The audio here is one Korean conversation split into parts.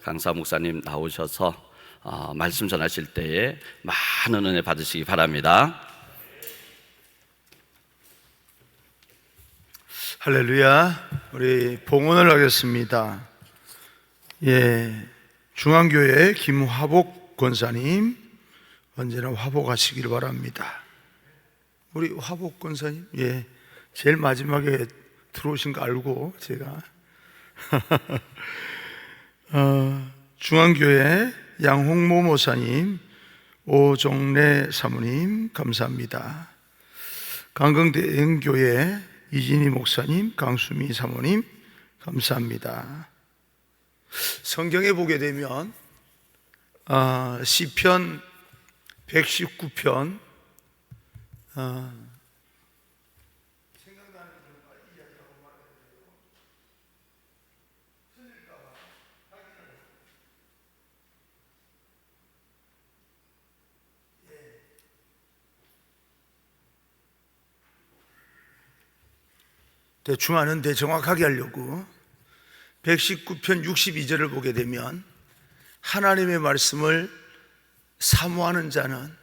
강사 목사님 나오셔서 말씀 전하실 때에 많은 은혜 받으시기 바랍니다. 할렐루야. 우리 봉헌을 하겠습니다. 중앙교회 김화복 권사님, 언제나 화복하시길 바랍니다. 우리 화복 권사님, 제일 마지막에 들어오신 거 알고 제가 중앙교회 양홍모 모사님, 오종래 사모님 감사합니다. 강경대행교회 이진희 목사님, 강수미 사모님 감사합니다. 성경에 보게 되면 시편 119편 대충 아는데 정확하게 하려고 119편 62절을 보게 되면 하나님의 말씀을 사모하는 자는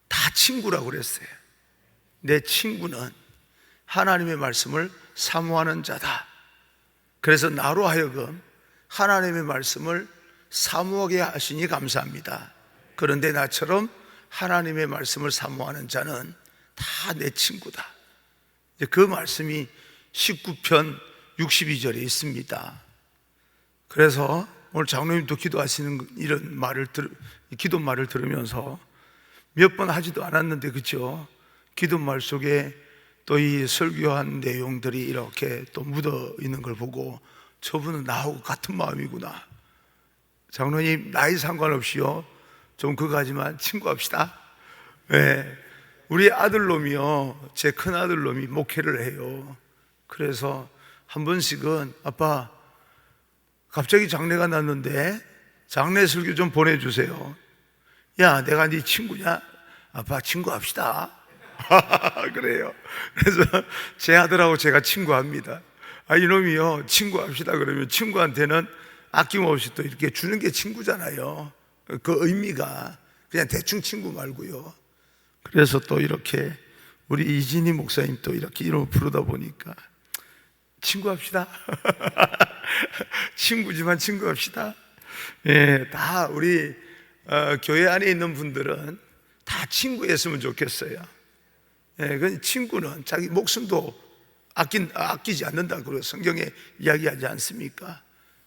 다 친구라고 그랬어요. 내 친구는 하나님의 말씀을 사모하는 자다. 그래서 나로 하여금 하나님의 말씀을 사모하게 하시니 감사합니다. 그런데 나처럼 하나님의 말씀을 사모하는 자는 다 내 친구다. 그 말씀이 19편 62절에 있습니다. 그래서 오늘 장로님도 기도하시는 이런 기도 말을 들으면서 몇 번 하지도 않았는데, 그렇죠? 기도 말 속에 또 이 설교한 내용들이 이렇게 또 묻어 있는 걸 보고 저분은 나하고 같은 마음이구나. 장로님 나이 상관없이요, 좀 그거 하지만 친구합시다. 우리 아들놈이요, 제 큰아들놈이 목회를 해요. 그래서 한 번씩은 아빠 갑자기 장례가 났는데 장례 설교 좀 보내주세요. 야, 내가 네 친구냐? 아빠 친구합시다. 그래요. 그래서 제 아들하고 제가 친구합니다. 이놈이요 친구합시다 그러면 친구한테는 아낌없이 또 이렇게 주는 게 친구잖아요. 그 의미가 그냥 대충 친구 말고요. 그래서 또 이렇게 우리 이진희 목사님 또 이렇게 이름을 부르다 보니까 친구합시다. 친구지만 친구합시다. 다 우리 교회 안에 있는 분들은 다 친구였으면 좋겠어요. 그 친구는 자기 목숨도 아끼지 않는다고 성경에 이야기하지 않습니까?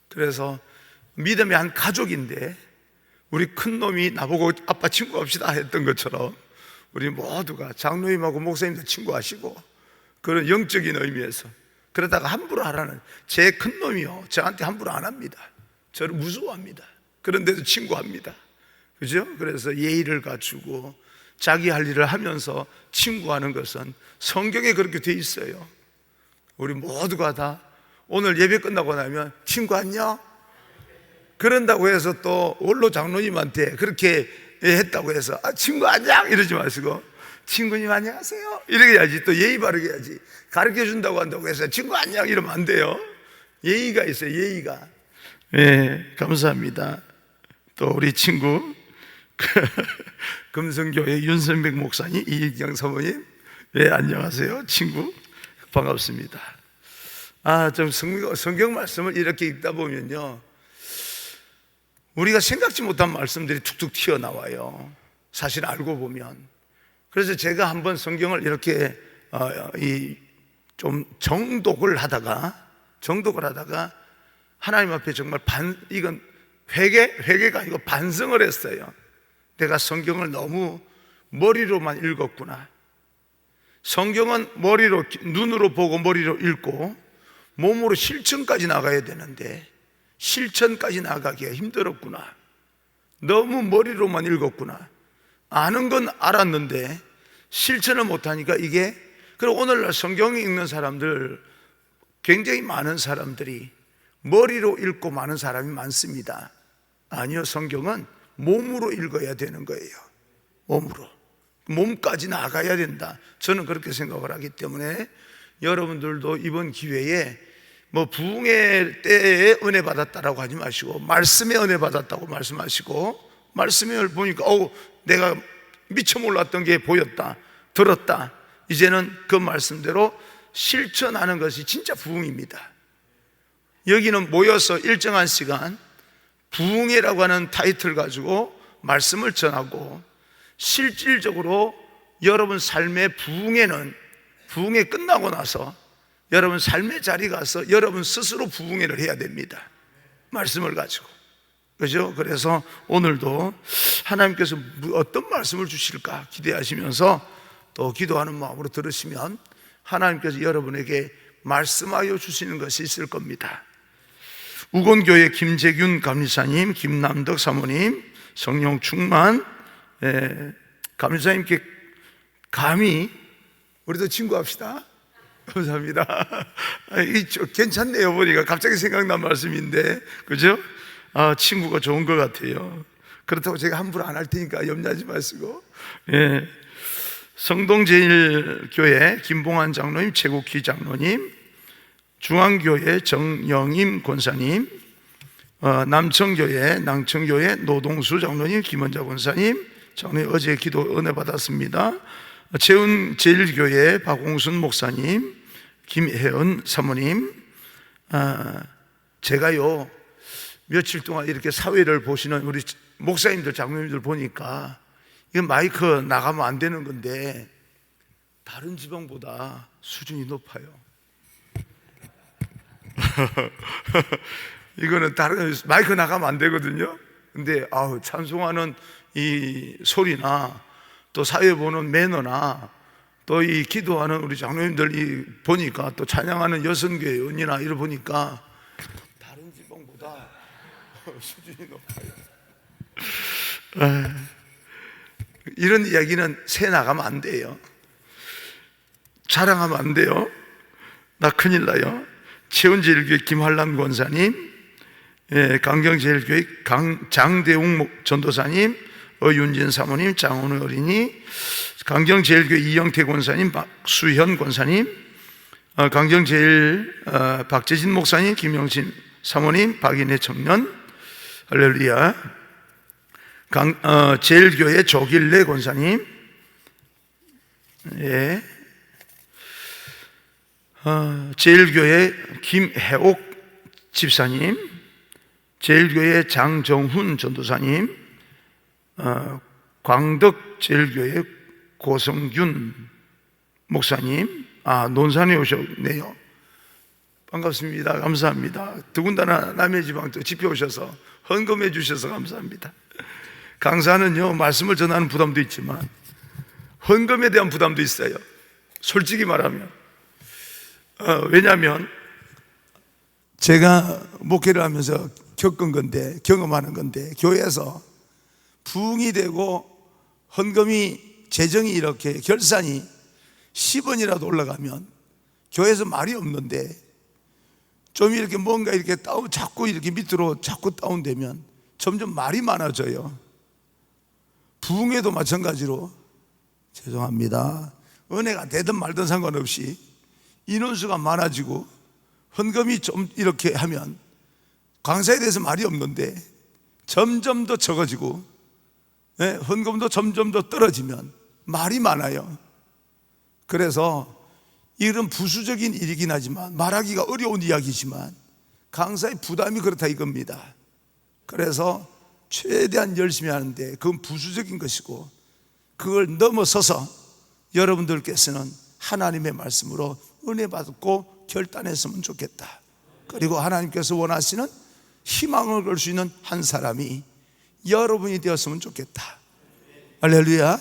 그래서 믿음의 한 가족인데 우리 큰 놈이 나보고 아빠 친구합시다 했던 것처럼 우리 모두가 장로님하고 목사님도 친구하시고, 그런 영적인 의미에서. 그러다가 함부로 하라는, 제 큰 놈이요 저한테 함부로 안 합니다. 저를 무서워합니다. 그런데도 친구합니다. 그죠? 그래서 예의를 갖추고 자기 할 일을 하면서 친구하는 것은 성경에 그렇게 돼 있어요. 우리 모두가 다 오늘 예배 끝나고 나면 친구 안녕? 그런다고 해서 또 원로 장로님한테 그렇게 했다고 해서 친구 안녕 이러지 마시고 친구님 안녕하세요 이렇게 해야지. 또 예의 바르게 해야지. 가르쳐 준다고 한다고 해서 친구 안녕 이러면 안 돼요. 예의가 있어요. 예의가. 감사합니다. 또 우리 친구 금성교회 윤선백 목사님, 이익영 사모님, 안녕하세요. 친구 반갑습니다. 좀 성경 말씀을 이렇게 읽다 보면요, 우리가 생각지 못한 말씀들이 툭툭 튀어나와요. 사실 알고 보면. 그래서 제가 한번 성경을 이렇게 좀 정독을 하다가 하나님 앞에 정말 이건 회개가 아니고 반성을 했어요. 내가 성경을 너무 머리로만 읽었구나. 성경은 눈으로 보고 머리로 읽고 몸으로 실천까지 나가야 되는데 실천까지 나가기가 힘들었구나. 너무 머리로만 읽었구나. 아는 건 알았는데 실천을 못하니까 이게. 그리고 오늘날 성경 읽는 사람들 굉장히 많은 사람들이 머리로 읽고 많은 사람이 많습니다. 아니요, 성경은 몸으로 읽어야 되는 거예요. 몸으로. 몸까지 나가야 된다. 저는 그렇게 생각을 하기 때문에 여러분들도 이번 기회에 뭐 부흥의 때에 은혜 받았다라고 하지 마시고 말씀에 은혜 받았다고 말씀하시고, 말씀을 보니까 내가 미처 몰랐던 게 보였다, 들었다. 이제는 그 말씀대로 실천하는 것이 진짜 부흥입니다. 여기는 모여서 일정한 시간 부흥회라고 하는 타이틀 가지고 말씀을 전하고, 실질적으로 여러분 삶의 부흥회는 부흥회 끝나고 나서 여러분 삶의 자리 가서 여러분 스스로 부흥회를 해야 됩니다. 말씀을 가지고. 그죠? 그래서 오늘도 하나님께서 어떤 말씀을 주실까 기대하시면서 또 기도하는 마음으로 들으시면 하나님께서 여러분에게 말씀하여 주시는 것이 있을 겁니다. 우건교회 김재균 감리사님, 김남덕 사모님, 성령 충만, 감리사님께 감히 우리도 친구합시다. 감사합니다. 괜찮네요. 보니까 갑자기 생각난 말씀인데, 그죠? 친구가 좋은 것 같아요. 그렇다고 제가 함부로 안 할 테니까 염려하지 마시고. 성동제일교회 김봉환 장로님, 최국희 장로님, 중앙교회 정영임 권사님, 남청교회 낭청교회 노동수 장로님, 김원자 권사님, 장로님 어제 기도 은혜 받았습니다. 채운제일교회 박홍순 목사님, 김혜은 사모님. 제가요 며칠 동안 이렇게 사회를 보시는 우리 목사님들, 장로님들 보니까 이건 마이크 나가면 안 되는 건데 다른 지방보다 수준이 높아요. 이거는 다른 마이크 나가면 안 되거든요. 근데 찬송하는 이 소리나 또 사회 보는 매너나 또 이 기도하는 우리 장로님들이 보니까, 또 찬양하는 여성교회 언니나 이러 보니까 다른 지방보다 수준이 높아요. 이런 이야기는 새 나가면 안 돼요. 자랑하면 안 돼요. 나 큰일 나요. 채운제일교회 김한란 권사님, 강경제일교회 장대웅 전도사님, 윤진 사모님, 장원우 어린이, 강경제일교회 이영태 권사님, 박수현 권사님, 강경제일 박재진 목사님, 김영신 사모님, 박인혜 청년, 할렐루야. 제일교회 조길래 권사님, 제일교회 김혜옥 집사님, 제일교회 장정훈 전도사님, 광덕 제일교회 고성균 목사님, 논산에 오셨네요. 반갑습니다. 감사합니다. 더군다나 남해 지방 또 집회 오셔서 헌금해 주셔서 감사합니다. 강사는요, 말씀을 전하는 부담도 있지만 헌금에 대한 부담도 있어요. 솔직히 말하면. 왜냐하면 제가 목회를 하면서 겪은 건데, 경험하는 건데, 교회에서 부흥이 되고 헌금이, 재정이 이렇게 결산이 10원이라도 올라가면 교회에서 말이 없는데, 좀 이렇게 뭔가 이렇게 자꾸 이렇게 밑으로 자꾸 다운되면 점점 말이 많아져요. 부흥회도 마찬가지로, 죄송합니다, 은혜가 되든 말든 상관없이 인원수가 많아지고 헌금이 좀 이렇게 하면 강사에 대해서 말이 없는데 점점 더 적어지고, 헌금도 점점 더 떨어지면 말이 많아요. 그래서 이런 부수적인 일이긴 하지만, 말하기가 어려운 이야기지만 강사의 부담이 그렇다 이겁니다. 그래서 최대한 열심히 하는데 그건 부수적인 것이고, 그걸 넘어서서 여러분들께서는 하나님의 말씀으로 은혜 받고 결단했으면 좋겠다. 그리고 하나님께서 원하시는 희망을 걸 수 있는 한 사람이 여러분이 되었으면 좋겠다. 할렐루야.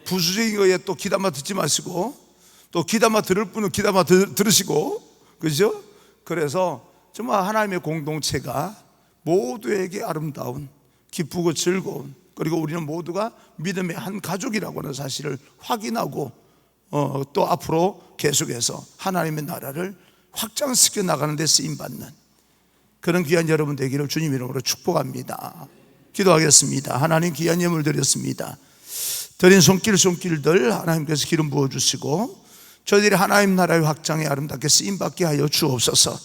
부수적인 거에 또 귀담아 듣지 마시고, 또 귀담아 들을 분은 귀담아 들으시고, 그죠? 그래서 정말 하나님의 공동체가 모두에게 아름다운, 기쁘고 즐거운, 그리고 우리는 모두가 믿음의 한 가족이라고 하는 사실을 확인하고, 또 앞으로 계속해서 하나님의 나라를 확장시켜 나가는 데 쓰임받는 그런 귀한 여러분 되기를 주님 이름으로 축복합니다. 기도하겠습니다. 하나님, 귀한 예물 드렸습니다. 드린 손길들 하나님께서 기름 부어주시고 저희들이 하나님 나라의 확장에 아름답게 쓰임받게 하여 주옵소서.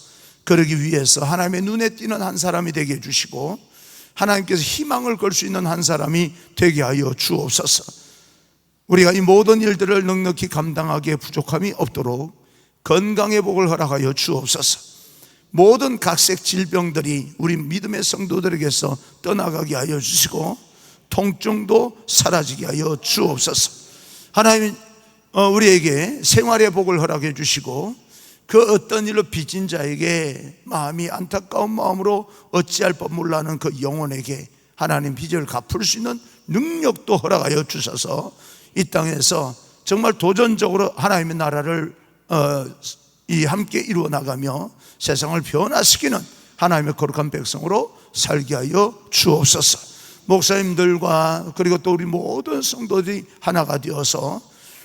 그러기 위해서 하나님의 눈에 띄는 한 사람이 되게 해주시고 하나님께서 희망을 걸 수 있는 한 사람이 되게 하여 주옵소서. 우리가 이 모든 일들을 넉넉히 감당하기에 부족함이 없도록 건강의 복을 허락하여 주옵소서. 모든 각색 질병들이 우리 믿음의 성도들에게서 떠나가게 하여 주시고 통증도 사라지게 하여 주옵소서. 하나님 우리에게 생활의 복을 허락해 주시고 그 어떤 일로 빚진 자에게 마음이 안타까운 마음으로 어찌할 법 몰라하는 그 영혼에게 하나님 빚을 갚을 수 있는 능력도 허락하여 주셔서 이 땅에서 정말 도전적으로 하나님의 나라를 함께 이루어 나가며 세상을 변화시키는 하나님의 거룩한 백성으로 살게 하여 주옵소서. 목사님들과 그리고 또 우리 모든 성도들이 하나가 되어서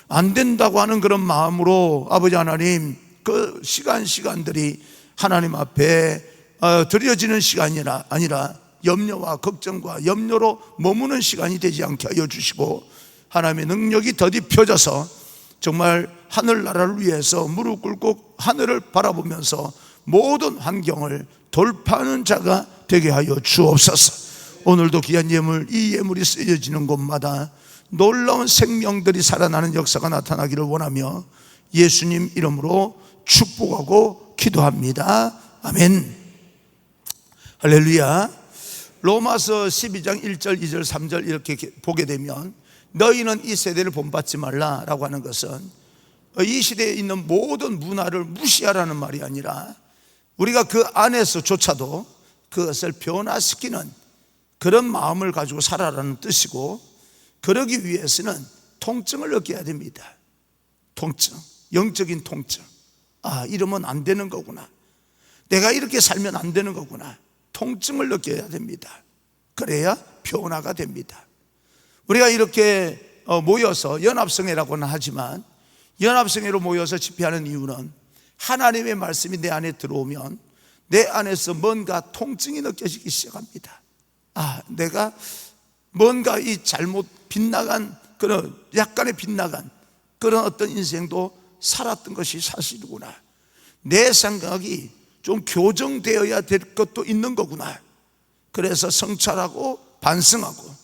안 된다고 하는 그런 마음으로 아버지 하나님 그 시간들이 하나님 앞에 드려지는 시간이 아니라 염려와 걱정과 염려로 머무는 시간이 되지 않게 하여 주시고 하나님의 능력이 더디 펴져서 정말 하늘나라를 위해서 무릎 꿇고 하늘을 바라보면서 모든 환경을 돌파하는 자가 되게 하여 주옵소서. 오늘도 귀한 예물, 이 예물이 쓰여지는 곳마다 놀라운 생명들이 살아나는 역사가 나타나기를 원하며 예수님 이름으로 축복하고 기도합니다. 아멘. 할렐루야. 로마서 12장 1절 2절 3절 이렇게 보게 되면 너희는 이 세대를 본받지 말라라고 하는 것은 이 시대에 있는 모든 문화를 무시하라는 말이 아니라 우리가 그 안에서조차도 그것을 변화시키는 그런 마음을 가지고 살아라는 뜻이고, 그러기 위해서는 통증을 느껴야 됩니다. 통증, 영적인 통증. 이러면 안 되는 거구나, 내가 이렇게 살면 안 되는 거구나, 통증을 느껴야 됩니다. 그래야 변화가 됩니다. 우리가 이렇게 모여서 연합성회라고는 하지만 연합성회로 모여서 집회하는 이유는 하나님의 말씀이 내 안에 들어오면 내 안에서 뭔가 통증이 느껴지기 시작합니다. 내가 뭔가 이 잘못 빗나간 그런 약간의 빗나간 그런 어떤 인생도 살았던 것이 사실이구나, 내 생각이 좀 교정되어야 될 것도 있는 거구나. 그래서 성찰하고 반성하고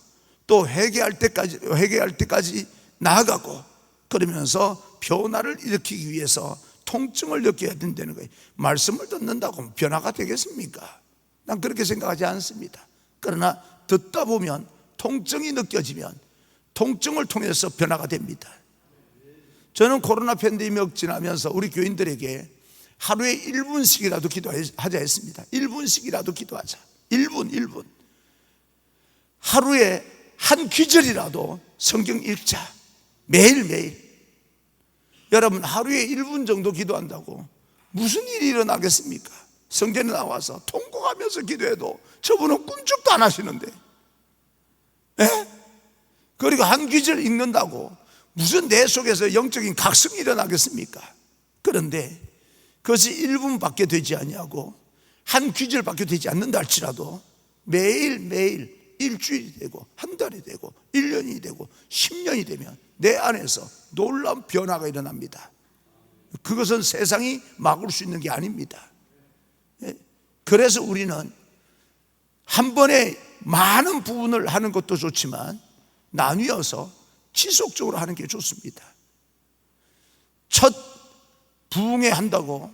또 회개할 때까지 나아가고 그러면서 변화를 일으키기 위해서 통증을 느껴야 된다는 거예요. 말씀을 듣는다고 변화가 되겠습니까? 난 그렇게 생각하지 않습니다. 그러나 듣다 보면 통증이 느껴지면 통증을 통해서 변화가 됩니다. 저는 코로나 팬데믹 지나면서 우리 교인들에게 하루에 1분씩이라도 기도하자 했습니다. 1분씩이라도 기도하자. 1분. 하루에 한 귀절이라도 성경 읽자. 매일매일. 여러분, 하루에 1분 정도 기도한다고 무슨 일이 일어나겠습니까? 성전에 나와서 통곡하면서 기도해도 저분은 꿈쩍도 안 하시는데, 그리고 한 귀절 읽는다고 무슨 내 속에서 영적인 각성이 일어나겠습니까? 그런데 그것이 1분밖에 되지 아니하고 한 귀절밖에 되지 않는다 할지라도 매일매일 일주일이 되고 한 달이 되고 1년이 되고 10년이 되면 내 안에서 놀라운 변화가 일어납니다. 그것은 세상이 막을 수 있는 게 아닙니다. 그래서 우리는 한 번에 많은 부분을 하는 것도 좋지만 나뉘어서 지속적으로 하는 게 좋습니다. 첫 부흥회 한다고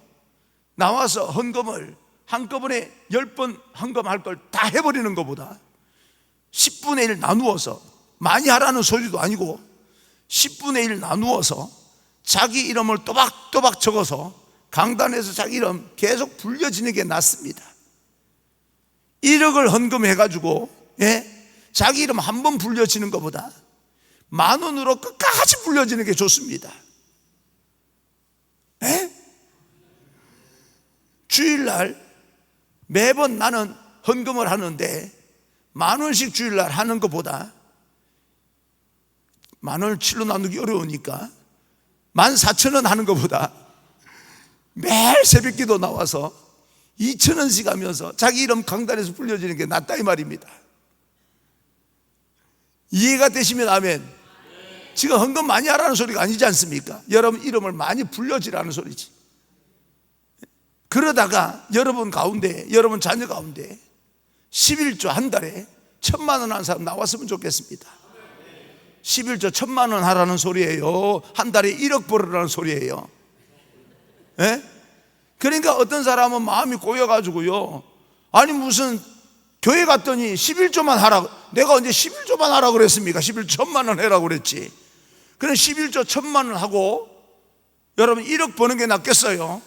나와서 헌금을 한꺼번에 10번 헌금할 걸 다 해버리는 것보다 10분의 1 나누어서, 많이 하라는 소리도 아니고 10분의 1 나누어서 자기 이름을 또박또박 적어서 강단에서 자기 이름 계속 불려지는 게 낫습니다. 1억을 헌금해가지고 자기 이름 한 번 불려지는 것보다 10,000원으로 끝까지 불려지는 게 좋습니다. 주일날 매번 나는 헌금을 하는데 10,000원씩 주일날 하는 것보다 10,000원을 7로 나누기 어려우니까 14,000원 하는 것보다 매일 새벽기도 나와서 2,000원씩 하면서 자기 이름 강단에서 불려지는 게 낫다 이 말입니다. 이해가 되시면 아멘. 지금 헌금 많이 하라는 소리가 아니지 않습니까? 여러분 이름을 많이 불려지라는 소리지. 그러다가 여러분 가운데, 여러분 자녀 가운데 11조 한 달에 1,000만 원 하는 사람 나왔으면 좋겠습니다. 11조 1,000만 원 하라는 소리예요. 한 달에 1억 벌으라는 소리예요. 예? 그러니까 어떤 사람은 마음이 꼬여가지고요, 아니 무슨 교회 갔더니 11조만 하라, 내가 언제 11조만 하라 그랬습니까? 11조 1,000만 원 해라고 그랬지. 그럼 11조 1,000만 원 하고 여러분 1억 버는 게 낫겠어요?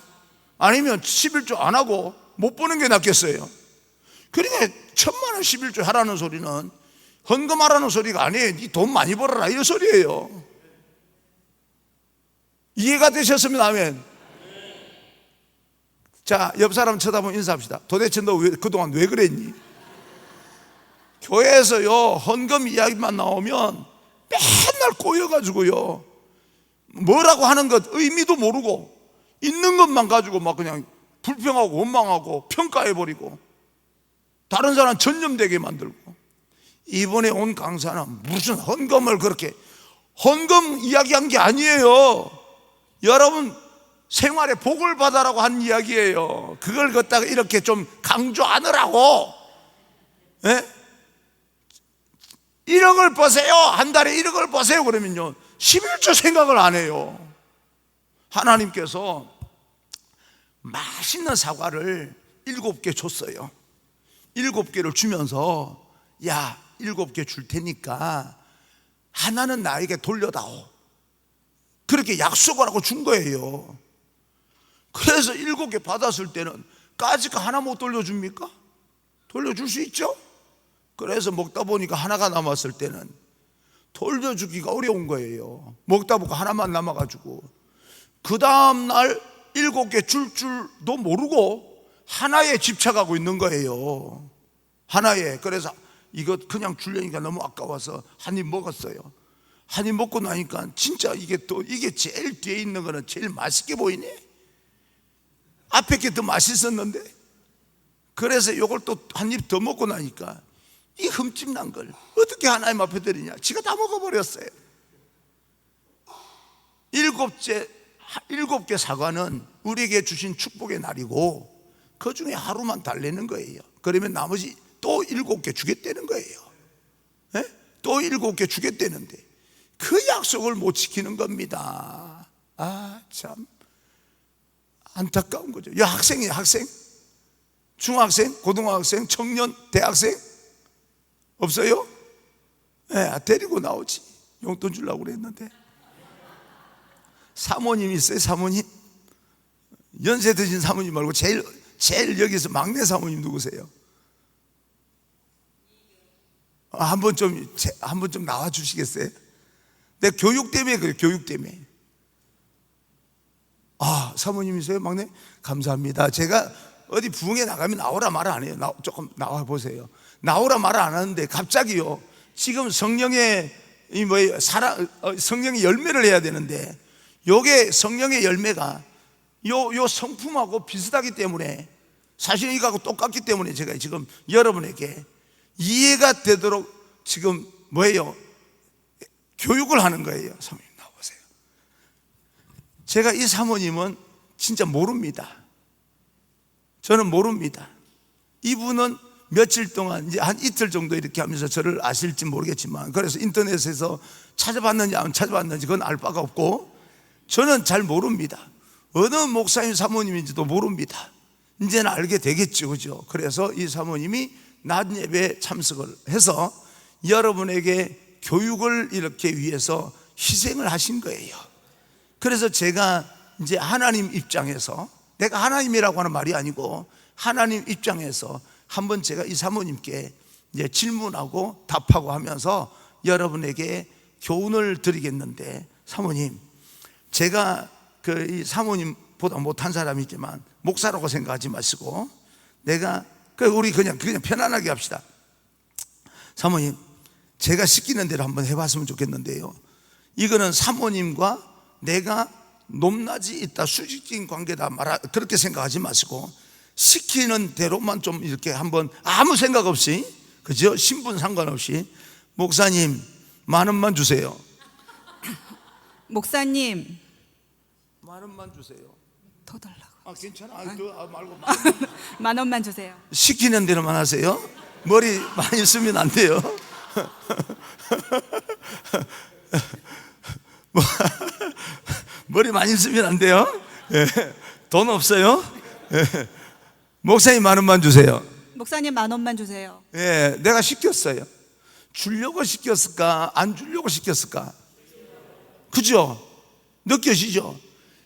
아니면 11조 안 하고 못 버는 게 낫겠어요? 그러니까 1,000만 원 11조 하라는 소리는 헌금하라는 소리가 아니에요. 네 돈 많이 벌어라 이런 소리예요. 이해가 되셨으면 아멘. 자, 옆 사람 쳐다보면 인사합시다. 도대체 너 그동안 왜 그랬니? 교회에서요 헌금 이야기만 나오면 맨날 꼬여가지고요, 뭐라고 하는 것 의미도 모르고 있는 것만 가지고 막 그냥 불평하고 원망하고 평가해버리고 다른 사람 전념되게 만들고. 이번에 온 강사는 무슨 헌금을 그렇게, 헌금 이야기한 게 아니에요. 여러분 생활에 복을 받아라고 한 이야기예요. 그걸 갖다가 이렇게 좀 강조하느라고. 예? 1억을 버세요, 한 달에 1억을 버세요 그러면요 11조 생각을 안 해요. 하나님께서 맛있는 사과를 7개 줬어요. 7개를 주면서 야 7개 줄 테니까 하나는 나에게 돌려다오, 그렇게 약속을 하고 준 거예요. 그래서 7개 받았을 때는 까짓거 하나 못 돌려줍니까? 돌려줄 수 있죠? 그래서 먹다 보니까 하나가 남았을 때는 돌려주기가 어려운 거예요. 먹다 보니까 하나만 남아가지고 그 다음날 7개 줄 줄도 모르고 하나에 집착하고 있는 거예요. 하나에. 그래서 이거 그냥 주려니까 너무 아까워서 한 입 먹었어요. 한 입 먹고 나니까 진짜 이게 제일 뒤에 있는 거는 제일 맛있게 보이네. 앞에 게 더 맛있었는데. 그래서 이걸 또 한 입 더 먹고 나니까 이 흠집난 걸 어떻게 하나님 앞에 드리냐, 지가 다 먹어버렸어요. 7개 사과는 우리에게 주신 축복의 날이고 그 중에 하루만 달래는 거예요. 그러면 나머지 또 7개 주겠다는 거예요. 네? 또 7개 주겠다는데 그 약속을 못 지키는 겁니다. 아, 참 안타까운 거죠. 야, 학생이야, 학생. 중학생, 고등학생, 청년, 대학생 없어요? 네, 데리고 나오지. 용돈 주려고 그랬는데. 사모님 있어요, 사모님? 연세 드신 사모님 말고 제일 여기서 막내 사모님 누구세요? 한번 좀 나와 주시겠어요? 내 교육 때문에 그래요, 교육 때문에. 아, 사모님이세요, 막내? 감사합니다. 제가 어디 부흥회 나가면 나오라 말 안 해요. 조금 나와 보세요. 나오라 말 안 하는데 갑자기요, 지금 성령의 성령의 열매를 해야 되는데 요게 성령의 열매가 요 성품하고 비슷하기 때문에, 사실 이거하고 똑같기 때문에 제가 지금 여러분에게 이해가 되도록 지금 교육을 하는 거예요. 사모님 나와보세요. 제가 이 사모님은 진짜 모릅니다. 저는 모릅니다. 이분은 며칠 동안 이제 한 이틀 정도 이렇게 하면서 저를 아실지 모르겠지만, 그래서 인터넷에서 찾아봤는지 안 찾아봤는지 그건 알 바가 없고, 저는 잘 모릅니다. 어느 목사님 사모님인지도 모릅니다. 이제는 알게 되겠죠, 그죠? 그래서 이 사모님이 낮 예배에 참석을 해서 여러분에게 교육을 이렇게 위해서 희생을 하신 거예요. 그래서 제가 이제 하나님 입장에서, 내가 하나님이라고 하는 말이 아니고 하나님 입장에서 한번 제가 이 사모님께 이제 질문하고 답하고 하면서 여러분에게 교훈을 드리겠는데, 사모님, 제가 이 사모님보다 못한 사람이지만 목사라고 생각하지 마시고, 우리 그냥 편안하게 합시다. 사모님, 제가 시키는 대로 한번 해봤으면 좋겠는데요, 이거는 사모님과 내가 높낮이 있다, 수직적인 관계다 그렇게 생각하지 마시고 시키는 대로만 좀 이렇게 한번, 아무 생각 없이, 그죠? 신분 상관없이, 목사님 10,000원만 주세요. 목사님 10,000원만 주세요. 더 달라고. 괜찮아. 말고. 만 원만 주세요. 시키는 대로만 하세요. 머리 많이 쓰면 안 돼요. 머리 많이 쓰면 안 돼요. 예. 돈 없어요. 예. 목사님 10,000원만 주세요. 목사님 만 원만 주세요. 예, 내가 시켰어요. 주려고 시켰을까? 안 주려고 시켰을까? 그죠? 느껴지죠?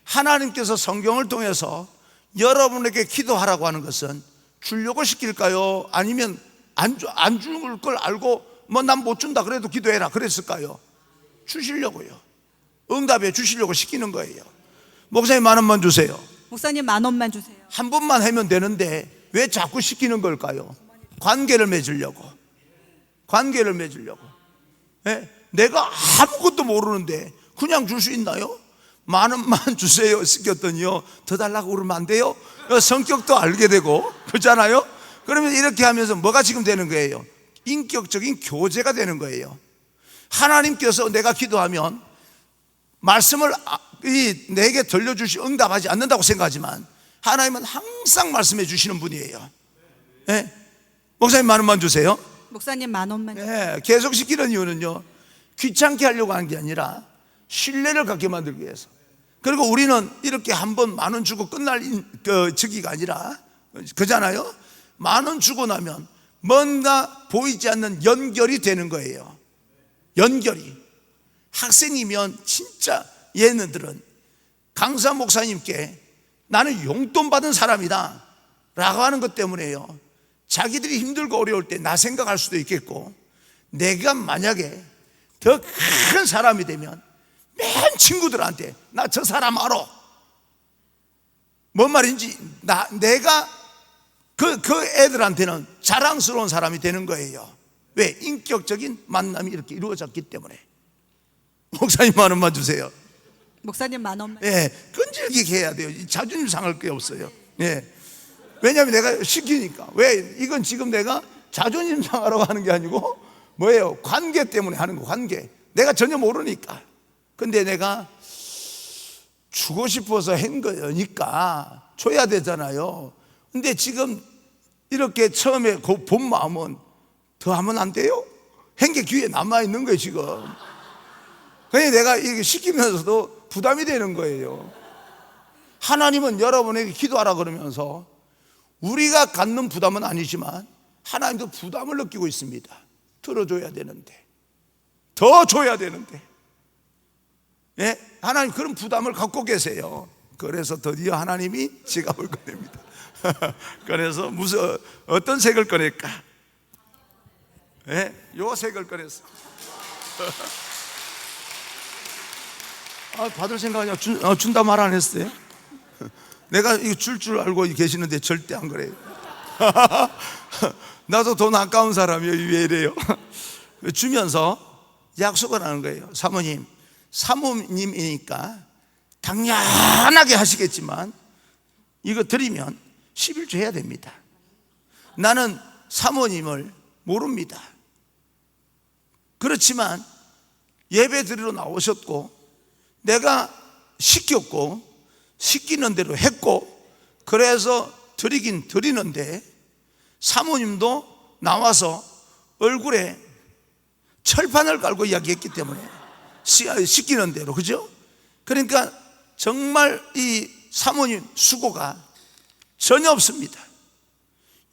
하나님께서 성경을 통해서 여러분에게 기도하라고 하는 것은 주려고 시킬까요? 아니면 안 줄 걸 알고 뭐 난 못 준다 그래도 기도해라 그랬을까요? 주시려고요. 응답해 주시려고 시키는 거예요. 목사님 10,000원만 주세요. 목사님 만 원만 주세요. 한 번만 하면 되는데 왜 자꾸 시키는 걸까요? 관계를 맺으려고. 관계를 맺으려고. 예? 내가 아무것도 모르는데 그냥 줄 수 있나요? 10,000원만 주세요 시켰더니요 더 달라고 그러면 안 돼요? 성격도 알게 되고 그렇잖아요? 그러면 이렇게 하면서 뭐가 지금 되는 거예요? 인격적인 교제가 되는 거예요. 하나님께서 내가 기도하면 말씀을 내게 들려주시 응답하지 않는다고 생각하지만 하나님은 항상 말씀해 주시는 분이에요. 예? 목사님 10,000원만 주세요. 목사님 만 원만 주세요. 예, 계속 시키는 이유는요 귀찮게 하려고 하는 게 아니라 신뢰를 갖게 만들기 위해서. 그리고 우리는 이렇게 한 번 10,000원 주고 끝날 저기가 아니라 그잖아요. 10,000원 주고 나면 뭔가 보이지 않는 연결이 되는 거예요. 연결이. 학생이면 진짜 얘네들은 강사 목사님께 나는 용돈 받은 사람이다 라고 하는 것 때문에요 자기들이 힘들고 어려울 때 나 생각할 수도 있겠고 내가 만약에 더 큰 사람이 되면 맨 친구들한테 나 저 사람 알아. 뭔 말인지 내가 그 애들한테는 자랑스러운 사람이 되는 거예요. 왜? 인격적인 만남이 이렇게 이루어졌기 때문에. 목사님 10,000원만 주세요. 목사님 만 원만. 예, 끈질기게 해야 돼요. 자존심 상할 게 없어요. 예. 왜냐하면 내가 시키니까. 왜? 이건 지금 내가 자존심 상하라고 하는 게 아니고 뭐예요? 관계 때문에 하는 거, 관계. 내가 전혀 모르니까. 근데 내가 주고 싶어서 한 거니까 줘야 되잖아요. 근데 지금 이렇게 처음에 본 마음은 더 하면 안 돼요? 한 게 귀에 남아있는 거예요, 지금. 그냥 내가 이렇게 시키면서도 부담이 되는 거예요. 하나님은 여러분에게 기도하라 그러면서 우리가 갖는 부담은 아니지만 하나님도 부담을 느끼고 있습니다. 들어줘야 되는데, 더 줘야 되는데. 예? 하나님 그런 부담을 갖고 계세요. 그래서 드디어 하나님이 지갑을 꺼냅니다. 그래서 어떤 색을 꺼낼까? 예? 요 색을 꺼냈어. 받을 생각이 준다 말 안 했어요? 내가 이거 줄 알고 계시는데 절대 안 그래요. 나도 돈 아까운 사람이에요. 왜 이래요? 주면서 약속을 하는 거예요. 사모님이니까 당연하게 하시겠지만 이거 드리면 11조 해야 됩니다. 나는 사모님을 모릅니다. 그렇지만 예배 드리러 나오셨고 내가 시켰고 시키는 대로 했고 그래서 드리긴 드리는데 사모님도 나와서 얼굴에 철판을 깔고 이야기했기 때문에 시키는 대로, 그죠? 그러니까 정말 이 사모님 수고가 전혀 없습니다.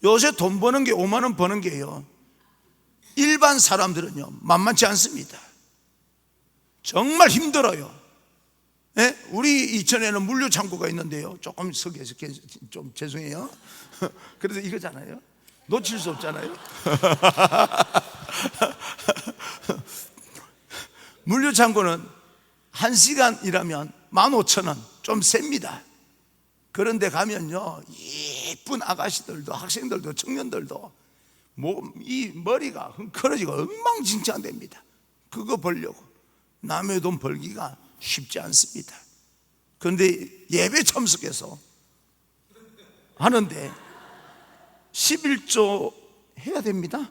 요새 돈 버는 게 50,000원 버는 게요 일반 사람들은요 만만치 않습니다. 정말 힘들어요. 예? 우리 이천에는 물류 창고가 있는데요 조금 서계서 좀 죄송해요. 그래서 이거잖아요. 놓칠 수 없잖아요. 물류 창고는 1시간 일하면 15,000원 좀 셉니다. 그런데 가면요 예쁜 아가씨들도 학생들도 청년들도 이 머리가 흥커러지고 엉망진창 됩니다. 그거 벌려고 남의 돈 벌기가 쉽지 않습니다. 그런데 예배 참석해서 하는데 11조 해야 됩니다.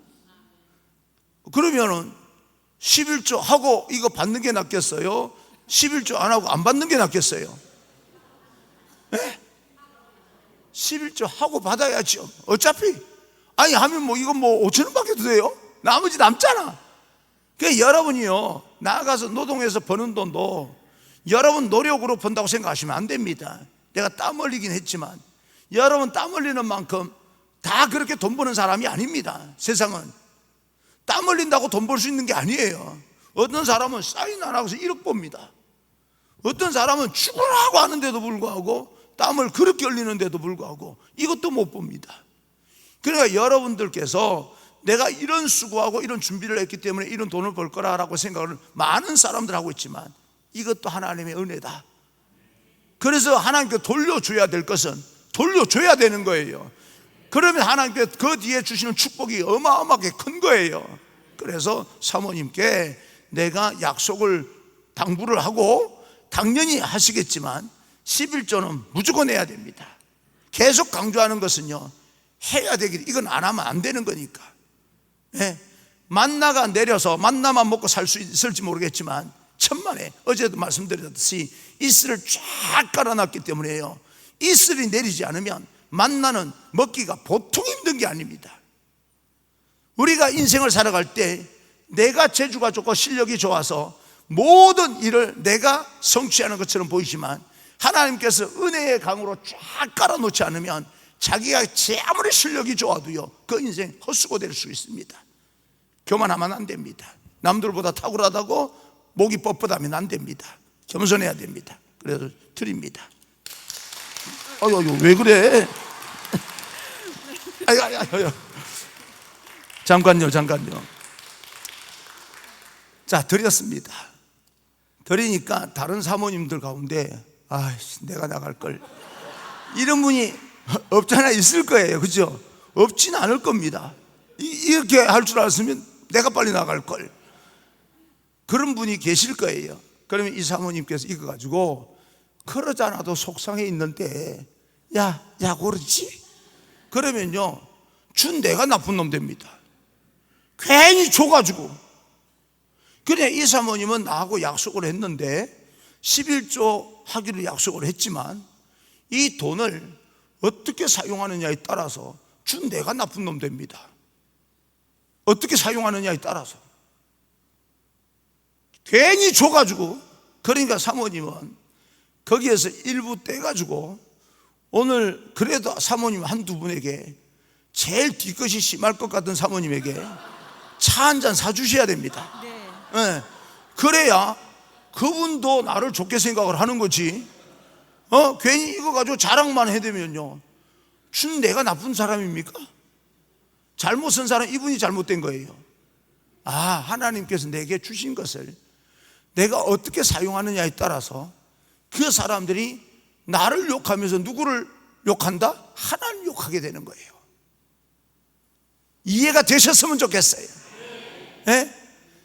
그러면은 11조 하고 이거 받는 게 낫겠어요? 11조 안 하고 안 받는 게 낫겠어요? 네? 11조 하고 받아야죠. 어차피 아니 하면 뭐 이건 뭐 5천 원밖에 더 돼요? 나머지 남잖아. 그러니까 여러분이요, 나가서 노동해서 버는 돈도 여러분 노력으로 번다고 생각하시면 안 됩니다. 내가 땀 흘리긴 했지만 여러분 땀 흘리는 만큼 다 그렇게 돈 버는 사람이 아닙니다. 세상은 땀 흘린다고 돈 벌 수 있는 게 아니에요. 어떤 사람은 사인 안 하고서 1억 법니다. 어떤 사람은 죽으라고 하는데도 불구하고 땀을 그렇게 흘리는데도 불구하고 이것도 못 봅니다. 그러니까 여러분들께서 내가 이런 수고하고 이런 준비를 했기 때문에 이런 돈을 벌 거라고 생각을 많은 사람들 하고 있지만 이것도 하나님의 은혜다. 그래서 하나님께 돌려줘야 될 것은 돌려줘야 되는 거예요. 그러면 하나님께 그 뒤에 주시는 축복이 어마어마하게 큰 거예요. 그래서 사모님께 내가 약속을 당부를 하고 당연히 하시겠지만 11조는 무조건 해야 됩니다. 계속 강조하는 것은요, 해야 되길, 이건 안 하면 안 되는 거니까. 예. 만나가 내려서 만나만 먹고 살 수 있을지 모르겠지만 천만에 어제도 말씀드렸듯이 이슬을 쫙 깔아놨기 때문에요, 이슬이 내리지 않으면 만나는 먹기가 보통 힘든 게 아닙니다. 우리가 인생을 살아갈 때 내가 재주가 좋고 실력이 좋아서 모든 일을 내가 성취하는 것처럼 보이지만 하나님께서 은혜의 강으로 쫙 깔아놓지 않으면 자기가 아무리 실력이 좋아도요, 그 인생 헛수고 될 수 있습니다. 교만하면 안 됩니다. 남들보다 탁월하다고 목이 뻣뻣하면 안 됩니다. 겸손해야 됩니다. 그래서 드립니다. 아유, 왜 그래? 아유. 잠깐요. 자, 드렸습니다. 드리니까 다른 사모님들 가운데 아이씨, 내가 나갈 걸, 이런 분이 없잖아, 있을 거예요. 그죠? 없지는 않을 겁니다. 이렇게 할 줄 알았으면 내가 빨리 나갈 걸, 그런 분이 계실 거예요. 그러면 이 사모님께서 이거 가지고 그러지 않아도 속상해 있는데 야 그러지? 그러면요, 준 내가 나쁜 놈 됩니다. 괜히 줘가지고. 그래, 이 사모님은 나하고 약속을 했는데 11조 하기로 약속을 했지만 이 돈을 어떻게 사용하느냐에 따라서 준 내가 나쁜 놈 됩니다. 어떻게 사용하느냐에 따라서 괜히 줘가지고. 그러니까 사모님은 거기에서 일부 떼가지고 오늘 그래도 사모님 한두 분에게, 제일 뒤끝이 심할 것 같은 사모님에게 차 한 잔 사주셔야 됩니다. 네. 그래야 그분도 나를 좋게 생각을 하는 거지. 괜히 이거 가지고 자랑만 해대면요, 준 내가 나쁜 사람입니까? 잘못 쓴 사람, 이분이 잘못된 거예요. 하나님께서 내게 주신 것을 내가 어떻게 사용하느냐에 따라서 그 사람들이 나를 욕하면서 누구를 욕한다? 하나님 욕하게 되는 거예요. 이해가 되셨으면 좋겠어요. 네?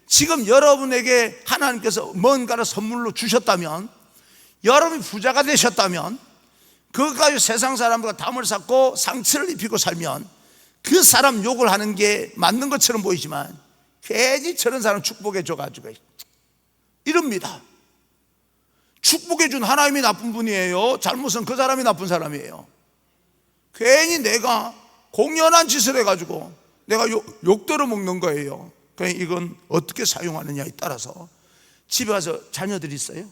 지금 여러분에게 하나님께서 뭔가를 선물로 주셨다면, 여러분이 부자가 되셨다면, 그것 가지고 세상 사람들과 담을 쌓고 상처를 입히고 살면 그 사람 욕을 하는 게 맞는 것처럼 보이지만 괜히 저런 사람 축복해 줘가지고 이럽니다. 축복해 준 하나님이 나쁜 분이에요? 잘못은 그 사람이 나쁜 사람이에요? 괜히 내가 공연한 짓을 해가지고 내가 욕 들어먹는 거예요. 그러니까 이건 어떻게 사용하느냐에 따라서. 집에 와서 자녀들 있어요?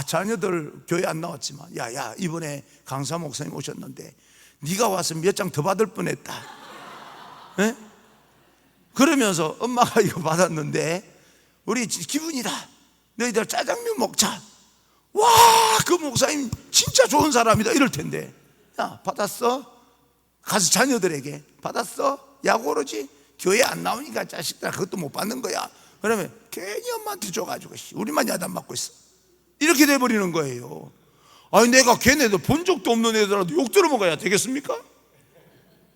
자녀들 교회 안 나왔지만 야 이번에 강사 목사님 오셨는데 네가 와서 몇 장 더 받을 뻔했다. 네? 그러면서 엄마가 이거 받았는데 우리 기분이다, 너희들 짜장면 먹자. 와, 그 목사님 진짜 좋은 사람이다 이럴 텐데, 야 받았어? 가서 자녀들에게 받았어? 야 그러지? 교회 안 나오니까 자식들 그것도 못 받는 거야. 그러면 괜히 엄마한테 줘가지고 우리만 야단 맞고 있어, 이렇게 돼버리는 거예요. 내가 걔네들 본 적도 없는 애들한테 욕 들어먹어야 되겠습니까?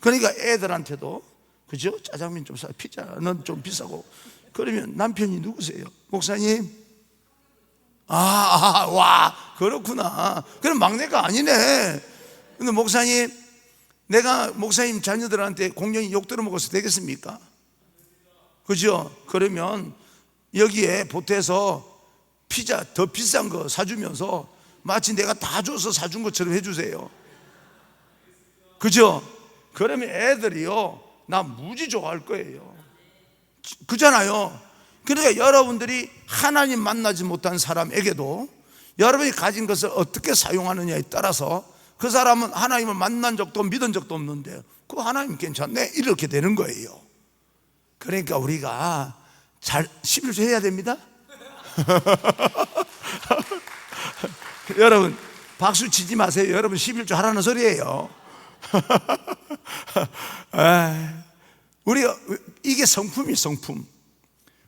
그러니까 애들한테도, 그죠? 짜장면 좀 사, 피자는 좀 비싸고. 그러면 남편이 누구세요? 목사님. 와, 그렇구나. 그럼 막내가 아니네. 근데 목사님, 내가 목사님 자녀들한테 공연히 욕 들어먹어서 되겠습니까? 그죠? 그러면 여기에 보태서 피자 더 비싼 거 사주면서 마치 내가 다 줘서 사준 것처럼 해주세요. 그죠? 그러면 애들이요, 나 무지 좋아할 거예요. 그잖아요. 그러니까 여러분들이 하나님 만나지 못한 사람에게도 여러분이 가진 것을 어떻게 사용하느냐에 따라서 그 사람은 하나님을 만난 적도 믿은 적도 없는데 그 하나님 괜찮네 이렇게 되는 거예요. 그러니까 우리가 잘 11조 해야 됩니다. 여러분 박수 치지 마세요. 여러분 11조 하라는 소리예요. 우리가 이게 성품이 성품.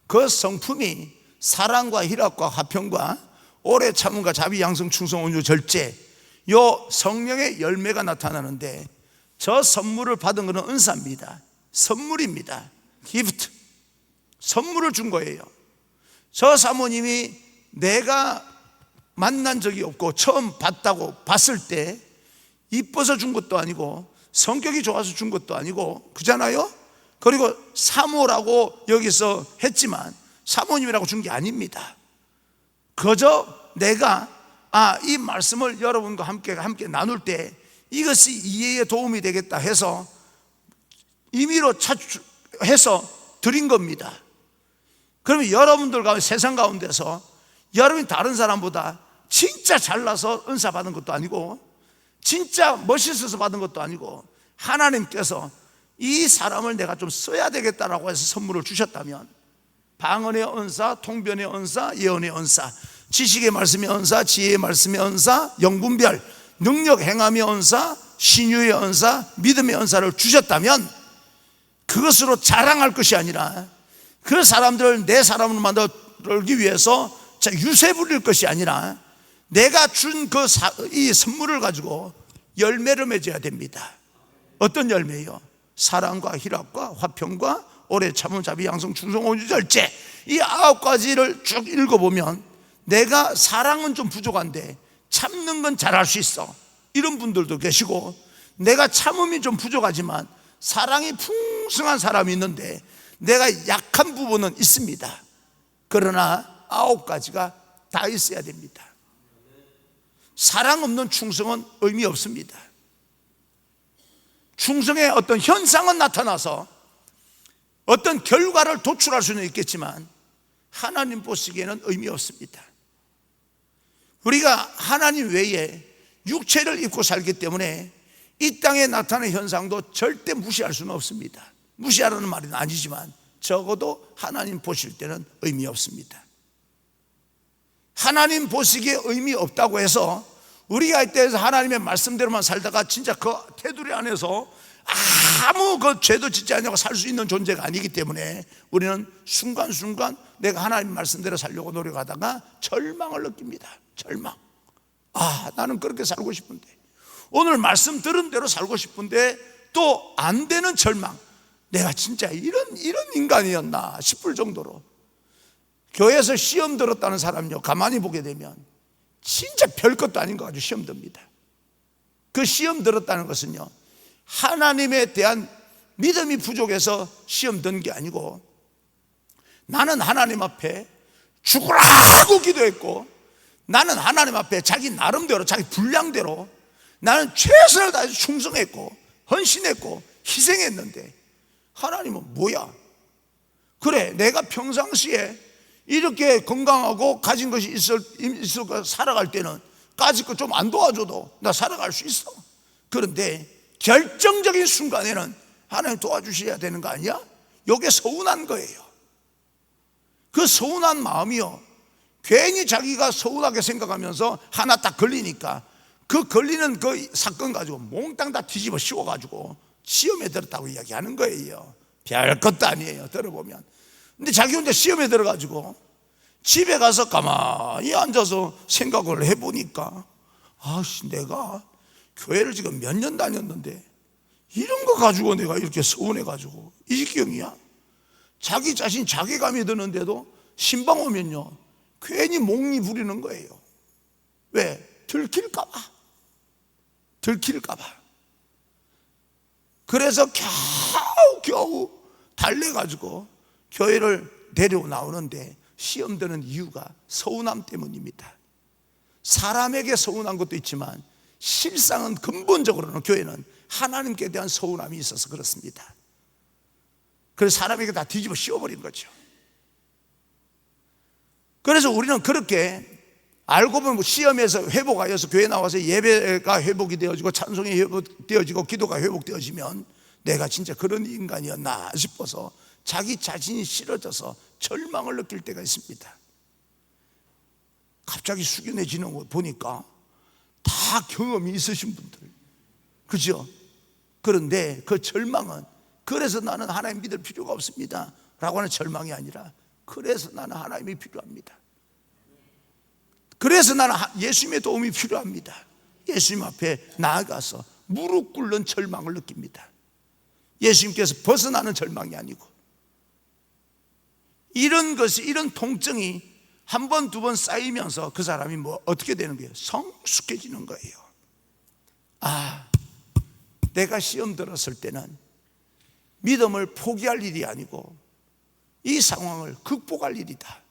그 성품이 사랑과 희락과 화평과 오래 참음과 자비 양성 충성 온유 절제, 요 성령의 열매가 나타나는데 저 선물을 받은 것은 은사입니다. 선물입니다. 기프트. 선물을 준 거예요. 저 사모님이 내가 만난 적이 없고 처음 봤다고 봤을 때 이뻐서 준 것도 아니고 성격이 좋아서 준 것도 아니고 그잖아요. 그리고 사모라고 여기서 했지만 사모님이라고 준 게 아닙니다. 그저 내가 이 말씀을 여러분과 함께 나눌 때 이것이 이해에 도움이 되겠다 해서 임의로 해서 드린 겁니다. 그러면 여러분들 가운데 세상 가운데서 여러분이 다른 사람보다 진짜 잘나서 은사 받은 것도 아니고 진짜 멋있어서 받은 것도 아니고 하나님께서 이 사람을 내가 좀 써야 되겠다라고 해서 선물을 주셨다면 방언의 은사, 통변의 은사, 예언의 은사, 지식의 말씀의 은사, 지혜의 말씀의 은사, 영분별, 능력 행함의 은사, 신유의 은사, 믿음의 은사를 주셨다면 그것으로 자랑할 것이 아니라 그 사람들을 내 사람으로 만들기 위해서 유세 부릴 것이 아니라 내가 준 이 선물을 가지고 열매를 맺어야 됩니다. 어떤 열매요? 사랑과 희락과 화평과 오래 참음 자비 양성 충성 온유 절제, 이 9가지를 쭉 읽어보면 내가 사랑은 좀 부족한데 참는 건 잘할 수 있어, 이런 분들도 계시고 내가 참음이 좀 부족하지만 사랑이 풍성한 사람이 있는데 내가 약한 부분은 있습니다. 그러나 9가지가 다 있어야 됩니다. 사랑 없는 충성은 의미 없습니다. 충성의 어떤 현상은 나타나서 어떤 결과를 도출할 수는 있겠지만 하나님 보시기에는 의미 없습니다. 우리가 하나님 외에 육체를 입고 살기 때문에 이 땅에 나타나는 현상도 절대 무시할 수는 없습니다. 무시하라는 말은 아니지만 적어도 하나님 보실 때는 의미 없습니다. 하나님 보시기에 의미 없다고 해서 우리가 이때에서 하나님의 말씀대로만 살다가 진짜 그 테두리 안에서 아무 그 죄도 짓지 않냐고 살 수 있는 존재가 아니기 때문에 우리는 순간순간 내가 하나님 말씀대로 살려고 노력하다가 절망을 느낍니다. 절망. 나는 그렇게 살고 싶은데, 오늘 말씀 들은 대로 살고 싶은데 또 안 되는 절망. 내가 진짜 이런 인간이었나 싶을 정도로. 교회에서 시험 들었다는 사람요, 가만히 보게 되면 진짜 별것도 아닌 것 가지고 시험 듭니다. 그 시험 들었다는 것은요, 하나님에 대한 믿음이 부족해서 시험 든 게 아니고 나는 하나님 앞에 죽으라고 기도했고 나는 하나님 앞에 자기 나름대로 자기 분량대로 나는 최선을 다해서 충성했고 헌신했고 희생했는데 하나님은 뭐야? 그래, 내가 평상시에 이렇게 건강하고 가진 것이 있을 살아갈 때는 까짓 거 좀 안 도와줘도 나 살아갈 수 있어. 그런데 결정적인 순간에는 하나님 도와주셔야 되는 거 아니야? 이게 서운한 거예요. 그 서운한 마음이요, 괜히 자기가 서운하게 생각하면서 하나 딱 걸리니까 그 걸리는 그 사건 가지고 몽땅 다 뒤집어 씌워가지고 시험에 들었다고 이야기하는 거예요. 별 것도 아니에요, 들어보면. 근데 자기 혼자 시험에 들어가지고 집에 가서 가만히 앉아서 생각을 해보니까 내가 교회를 지금 몇 년 다녔는데 이런 거 가지고 내가 이렇게 서운해가지고 이 지경이야. 자기 자신 자괴감이 드는데도 신방 오면요 괜히 몽니 부리는 거예요. 왜? 들킬까봐. 그래서 겨우 달래가지고 교회를 데리고 나오는데 시험 드는 이유가 서운함 때문입니다. 사람에게 서운한 것도 있지만 실상은 근본적으로는 교회는 하나님께 대한 서운함이 있어서 그렇습니다. 그래서 사람에게 다 뒤집어 씌워버린 거죠. 그래서 우리는 그렇게 알고 보면 시험에서 회복하여서 교회 나와서 예배가 회복이 되어지고 찬송이 회복되어지고 기도가 회복되어지면 내가 진짜 그런 인간이었나 싶어서 자기 자신이 싫어져서 절망을 느낄 때가 있습니다. 갑자기 숙연해지는 거 보니까 다 경험이 있으신 분들, 그죠? 그런데 그 절망은 그래서 나는 하나님 믿을 필요가 없습니다 라고 하는 절망이 아니라 그래서 나는 하나님이 필요합니다. 그래서 나는 예수님의 도움이 필요합니다. 예수님 앞에 나아가서 무릎 꿇는 절망을 느낍니다. 예수님께서 벗어나는 절망이 아니고, 이런 것이, 이런 통증이 한 번, 두 번 쌓이면서 그 사람이 어떻게 되는 거예요? 성숙해지는 거예요. 아, 내가 시험 들었을 때는 믿음을 포기할 일이 아니고 이 상황을 극복할 일이다.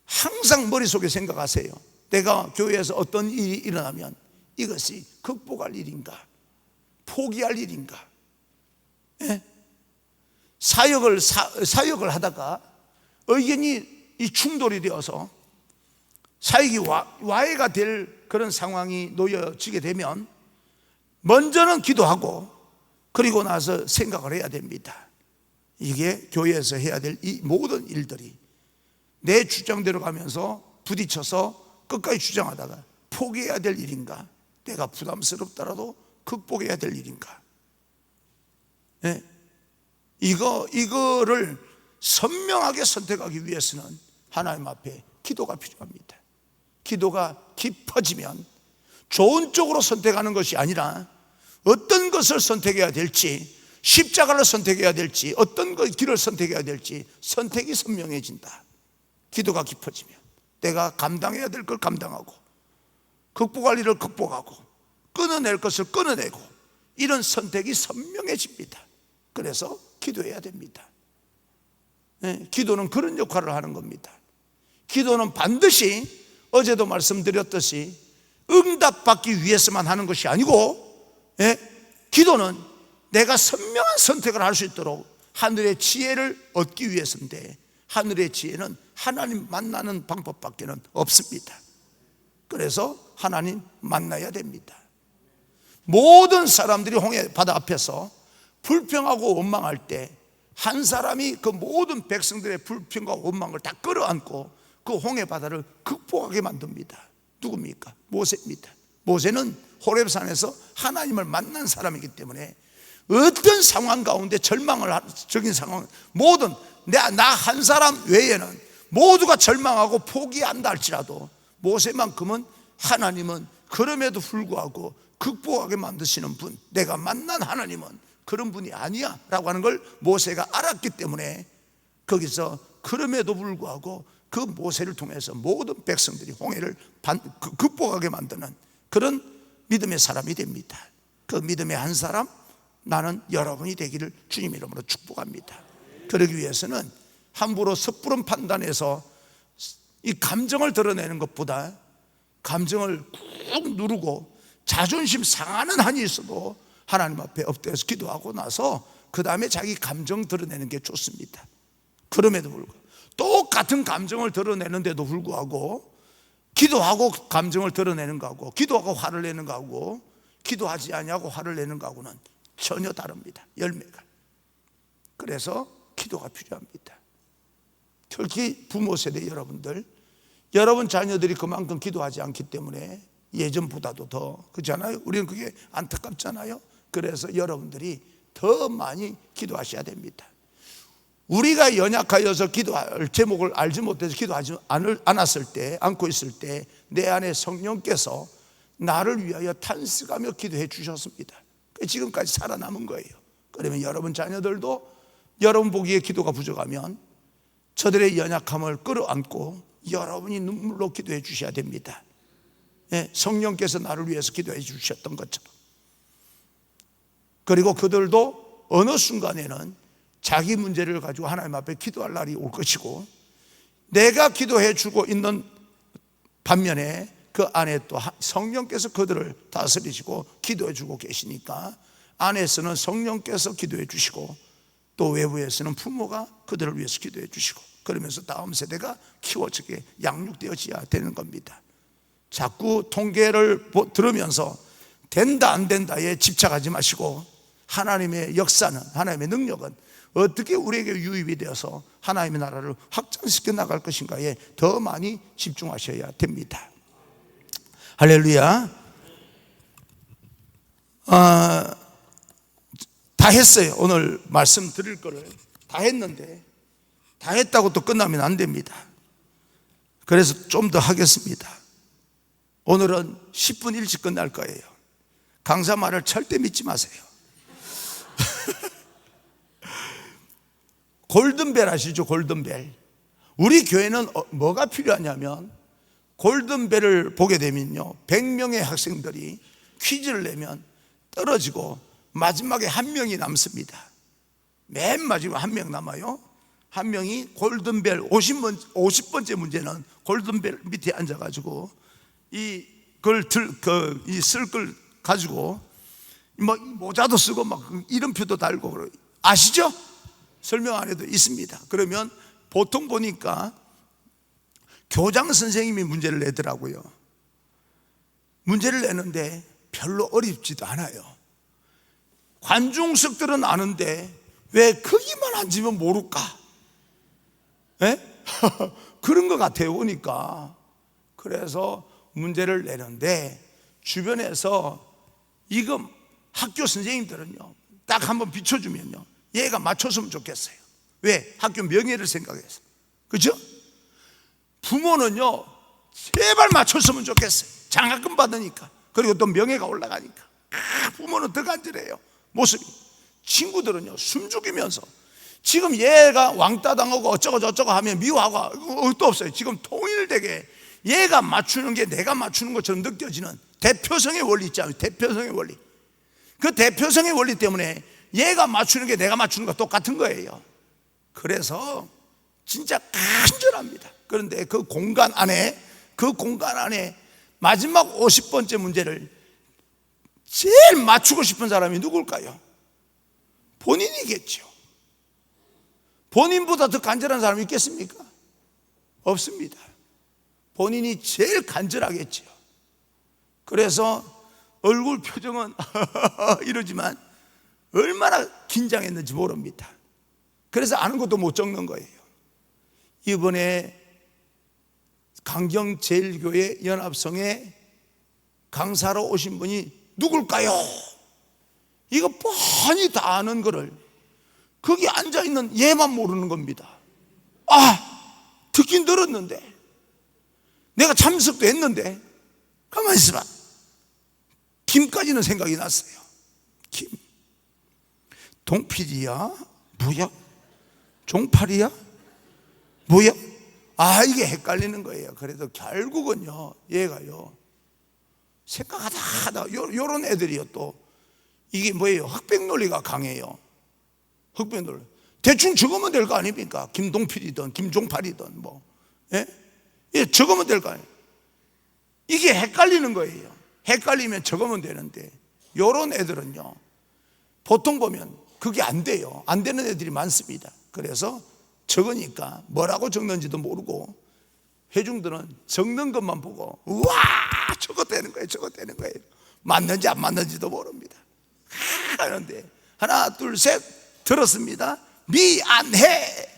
항상 머릿속에 생각하세요. 내가 교회에서 어떤 일이 일어나면 이것이 극복할 일인가, 포기할 일인가. 예? 사역을 하다가 의견이 이 충돌이 되어서 사역이 와해가 될 그런 상황이 놓여지게 되면 먼저는 기도하고 그리고 나서 생각을 해야 됩니다. 이게 교회에서 해야 될 이 모든 일들이 내 주장대로 가면서 부딪혀서 끝까지 주장하다가 포기해야 될 일인가, 내가 부담스럽더라도 극복해야 될 일인가. 네? 이거를 선명하게 선택하기 위해서는 하나님 앞에 기도가 필요합니다. 기도가 깊어지면 좋은 쪽으로 선택하는 것이 아니라 어떤 것을 선택해야 될지, 십자가를 선택해야 될지, 어떤 길을 선택해야 될지 선택이 선명해진다. 기도가 깊어지면 내가 감당해야 될 걸 감당하고 극복할 일을 극복하고 끊어낼 것을 끊어내고 이런 선택이 선명해집니다. 그래서 기도해야 됩니다. 네, 기도는 그런 역할을 하는 겁니다. 기도는 반드시 어제도 말씀드렸듯이 응답받기 위해서만 하는 것이 아니고, 기도는 내가 선명한 선택을 할 수 있도록 하늘의 지혜를 얻기 위해서인데, 하늘의 지혜는 하나님 만나는 방법밖에 없습니다. 그래서 하나님 만나야 됩니다. 모든 사람들이 홍해 바다 앞에서 불평하고 원망할 때 한 사람이 그 모든 백성들의 불평과 원망을 다 끌어안고 그 홍해 바다를 극복하게 만듭니다. 누굽니까? 모세입니다. 모세는 호렙산에서 하나님을 만난 사람이기 때문에 어떤 상황 가운데 절망적인 상황, 모든 나 한 사람 외에는 모두가 절망하고 포기한다 할지라도 모세만큼은 하나님은 그럼에도 불구하고 극복하게 만드시는 분, 내가 만난 하나님은 그런 분이 아니야 라고 하는 걸 모세가 알았기 때문에 거기서 그럼에도 불구하고 그 모세를 통해서 모든 백성들이 홍해를 극복하게 만드는 그런 믿음의 사람이 됩니다. 그 믿음의 한 사람, 나는 여러분이 되기를 주님 이름으로 축복합니다. 그러기 위해서는 함부로 섣부른 판단해서 이 감정을 드러내는 것보다 감정을 꾹 누르고 자존심 상하는 한이 있어도 하나님 앞에 엎드려서 기도하고 나서 그 다음에 자기 감정 드러내는 게 좋습니다. 그럼에도 불구하고 똑같은 감정을 드러내는데도 불구하고 기도하고 감정을 드러내는 거하고 기도하고 화를 내는 거하고 기도하지 아니하고 화를 내는 거하고는 전혀 다릅니다. 열매가. 그래서 기도가 필요합니다. 특히 부모 세대 여러분들, 여러분 자녀들이 그만큼 기도하지 않기 때문에 예전보다도 더 그렇잖아요. 우리는 그게 안타깝잖아요. 그래서 여러분들이 더 많이 기도하셔야 됩니다. 우리가 연약하여서 기도할 제목을 알지 못해서 기도하지 않았을 때, 않고 있을 때 내 안에 성령께서 나를 위하여 탄식하며 기도해 주셨습니다. 지금까지 살아남은 거예요. 그러면 여러분 자녀들도 여러분 보기에 기도가 부족하면 저들의 연약함을 끌어안고 여러분이 눈물로 기도해 주셔야 됩니다. 성령께서 나를 위해서 기도해 주셨던 것처럼. 그리고 그들도 어느 순간에는 자기 문제를 가지고 하나님 앞에 기도할 날이 올 것이고, 내가 기도해 주고 있는 반면에 그 안에 또 성령께서 그들을 다스리시고 기도해 주고 계시니까, 안에서는 성령께서 기도해 주시고 또 외부에서는 부모가 그들을 위해서 기도해 주시고, 그러면서 다음 세대가 키워지게 양육되어져야 되는 겁니다. 자꾸 통계를 들으면서 된다 안 된다에 집착하지 마시고, 하나님의 역사는, 하나님의 능력은 어떻게 우리에게 유입이 되어서 하나님의 나라를 확장시켜 나갈 것인가에 더 많이 집중하셔야 됩니다. 할렐루야. 다 했어요. 오늘 말씀 드릴 거를 다 했는데, 다 했다고 또 끝나면 안 됩니다. 그래서 좀 더 하겠습니다. 오늘은 10분 일찍 끝날 거예요. 강사 말을 절대 믿지 마세요. 골든벨 아시죠? 골든벨. 우리 교회는 뭐가 필요하냐면, 골든벨을 보게 되면요, 100명의 학생들이 퀴즈를 내면 떨어지고 마지막에 한 명이 남습니다. 맨 마지막에 한 명 남아요. 한 명이 골든벨 50번째 문제는 골든벨 밑에 앉아가지고 이 쓸 걸 가지고 뭐 모자도 쓰고 막 이름표도 달고 그래요. 아시죠? 설명 안 해도 있습니다. 그러면 보통 보니까 교장 선생님이 문제를 내더라고요. 문제를 내는데 별로 어렵지도 않아요. 관중석들은 아는데 왜 거기만 앉으면 모를까? 그런 것 같아요, 보니까. 그래서 문제를 내는데 주변에서 이거 학교 선생님들은요, 딱 한번 비춰주면요, 얘가 맞췄으면 좋겠어요. 왜? 학교 명예를 생각해서. 그죠? 부모는요, 제발 맞췄으면 좋겠어요. 장학금 받으니까. 그리고 또 명예가 올라가니까. 부모는 더 간절해요, 모습이. 친구들은요, 숨죽이면서 지금 얘가 왕따 당하고 어쩌고 저쩌고 하면 미워하고 어도 없어요. 지금 통일되게 얘가 맞추는 게 내가 맞추는 것처럼 느껴지는 대표성의 원리 있지 않아요? 대표성의 원리. 그 대표성의 원리 때문에 얘가 맞추는 게 내가 맞추는 거 똑같은 거예요. 그래서 진짜 간절합니다. 그런데 그 공간 안에 마지막 50번째 문제를 제일 맞추고 싶은 사람이 누굴까요? 본인이겠죠. 본인보다 더 간절한 사람이 있겠습니까? 없습니다. 본인이 제일 간절하겠죠. 그래서 얼굴 표정은 이러지만 얼마나 긴장했는지 모릅니다. 그래서 아는 것도 못 적는 거예요. 이번에 강경제일교회 연합성에 강사로 오신 분이 누굴까요? 이거 뻔히 다 아는 거를 거기 앉아있는 얘만 모르는 겁니다. 듣긴 들었는데, 내가 참석도 했는데, 가만히 있어봐. 김까지는 생각이 났어요. 김. 동필이야? 뭐야? 종팔이야? 뭐야? 이게 헷갈리는 거예요. 그래도 결국은요, 얘가요, 생각하다 요런 애들이요, 또 이게 뭐예요? 흑백 논리가 강해요. 흑백 논리. 대충 적으면 될 거 아닙니까? 김동필이든 김종팔이든 뭐, 적으면 될 거 아니에요. 이게 헷갈리는 거예요. 헷갈리면 적으면 되는데, 요런 애들은요, 보통 보면 그게 안 돼요. 안 되는 애들이 많습니다. 그래서 적으니까 뭐라고 적는지도 모르고, 회중들은 적는 것만 보고 우와, 저거 되는 거예요, 저거 되는 거예요. 맞는지 안 맞는지도 모릅니다. 하는데 하나 둘 셋 들었습니다. 미안해.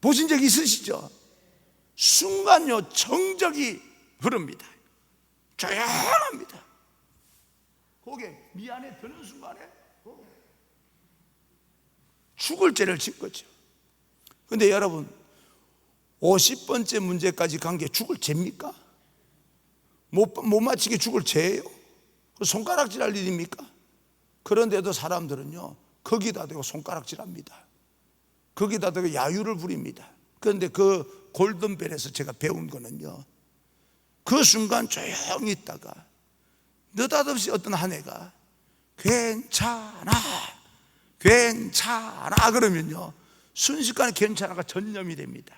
보신 적 있으시죠? 순간요, 정적이 흐릅니다. 조용합니다. 거기에 미안해 드는 순간에 죽을 죄를 진 거죠. 근데 여러분, 50번째 문제까지 간 게 죽을 죄입니까? 못 맞히게 죽을 죄예요? 손가락질 할 일입니까? 그런데도 사람들은요, 거기다 대고 손가락질 합니다. 거기다 대고 야유를 부립니다. 그런데 그 골든벨에서 제가 배운 거는요, 그 순간 조용히 있다가 느닷없이 어떤 한 애가 괜찮아 그러면요, 순식간에 괜찮아가 전염이 됩니다.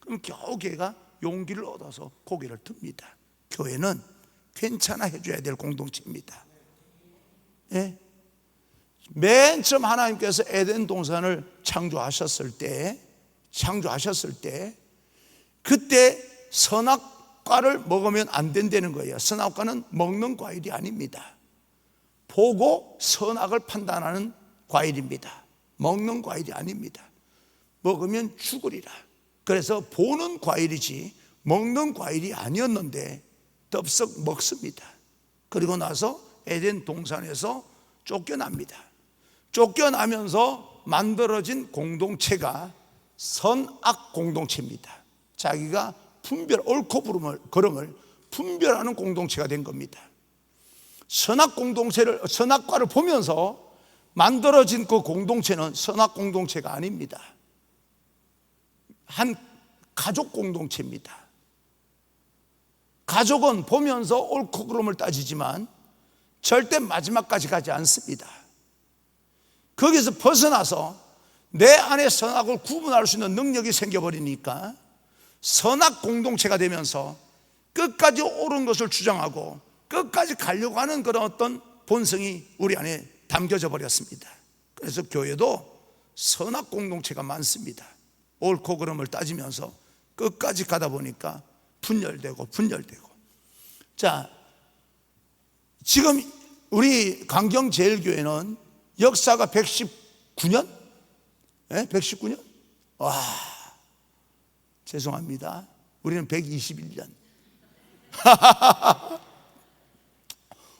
그럼 겨우 걔가 용기를 얻어서 고개를 듭니다. 교회는 괜찮아 해줘야 될 공동체입니다. 예? 맨 처음 하나님께서 에덴 동산을 창조하셨을 때 그때 선악과를 먹으면 안 된다는 거예요. 선악과는 먹는 과일이 아닙니다. 보고 선악을 판단하는 과일입니다. 먹는 과일이 아닙니다. 먹으면 죽으리라. 그래서 보는 과일이지 먹는 과일이 아니었는데 덥석 먹습니다. 그리고 나서 에덴 동산에서 쫓겨납니다. 쫓겨나면서 만들어진 공동체가 선악 공동체입니다. 자기가 옳고 그름을 분별하는 공동체가 된 겁니다. 선악과를 보면서 만들어진 그 공동체는 선악 공동체가 아닙니다. 한 가족 공동체입니다. 가족은 보면서 옳고 그름을 따지지만 절대 마지막까지 가지 않습니다. 거기서 벗어나서 내 안에 선악을 구분할 수 있는 능력이 생겨버리니까 선악 공동체가 되면서 끝까지 옳은 것을 주장하고 끝까지 가려고 하는 그런 어떤 본성이 우리 안에 담겨져 버렸습니다. 그래서 교회도 선악 공동체가 많습니다. 옳고 그름을 따지면서 끝까지 가다 보니까 분열되고. 자, 지금 우리 강경제일교회는 역사가 119년? 119년? 와, 죄송합니다. 우리는 121년.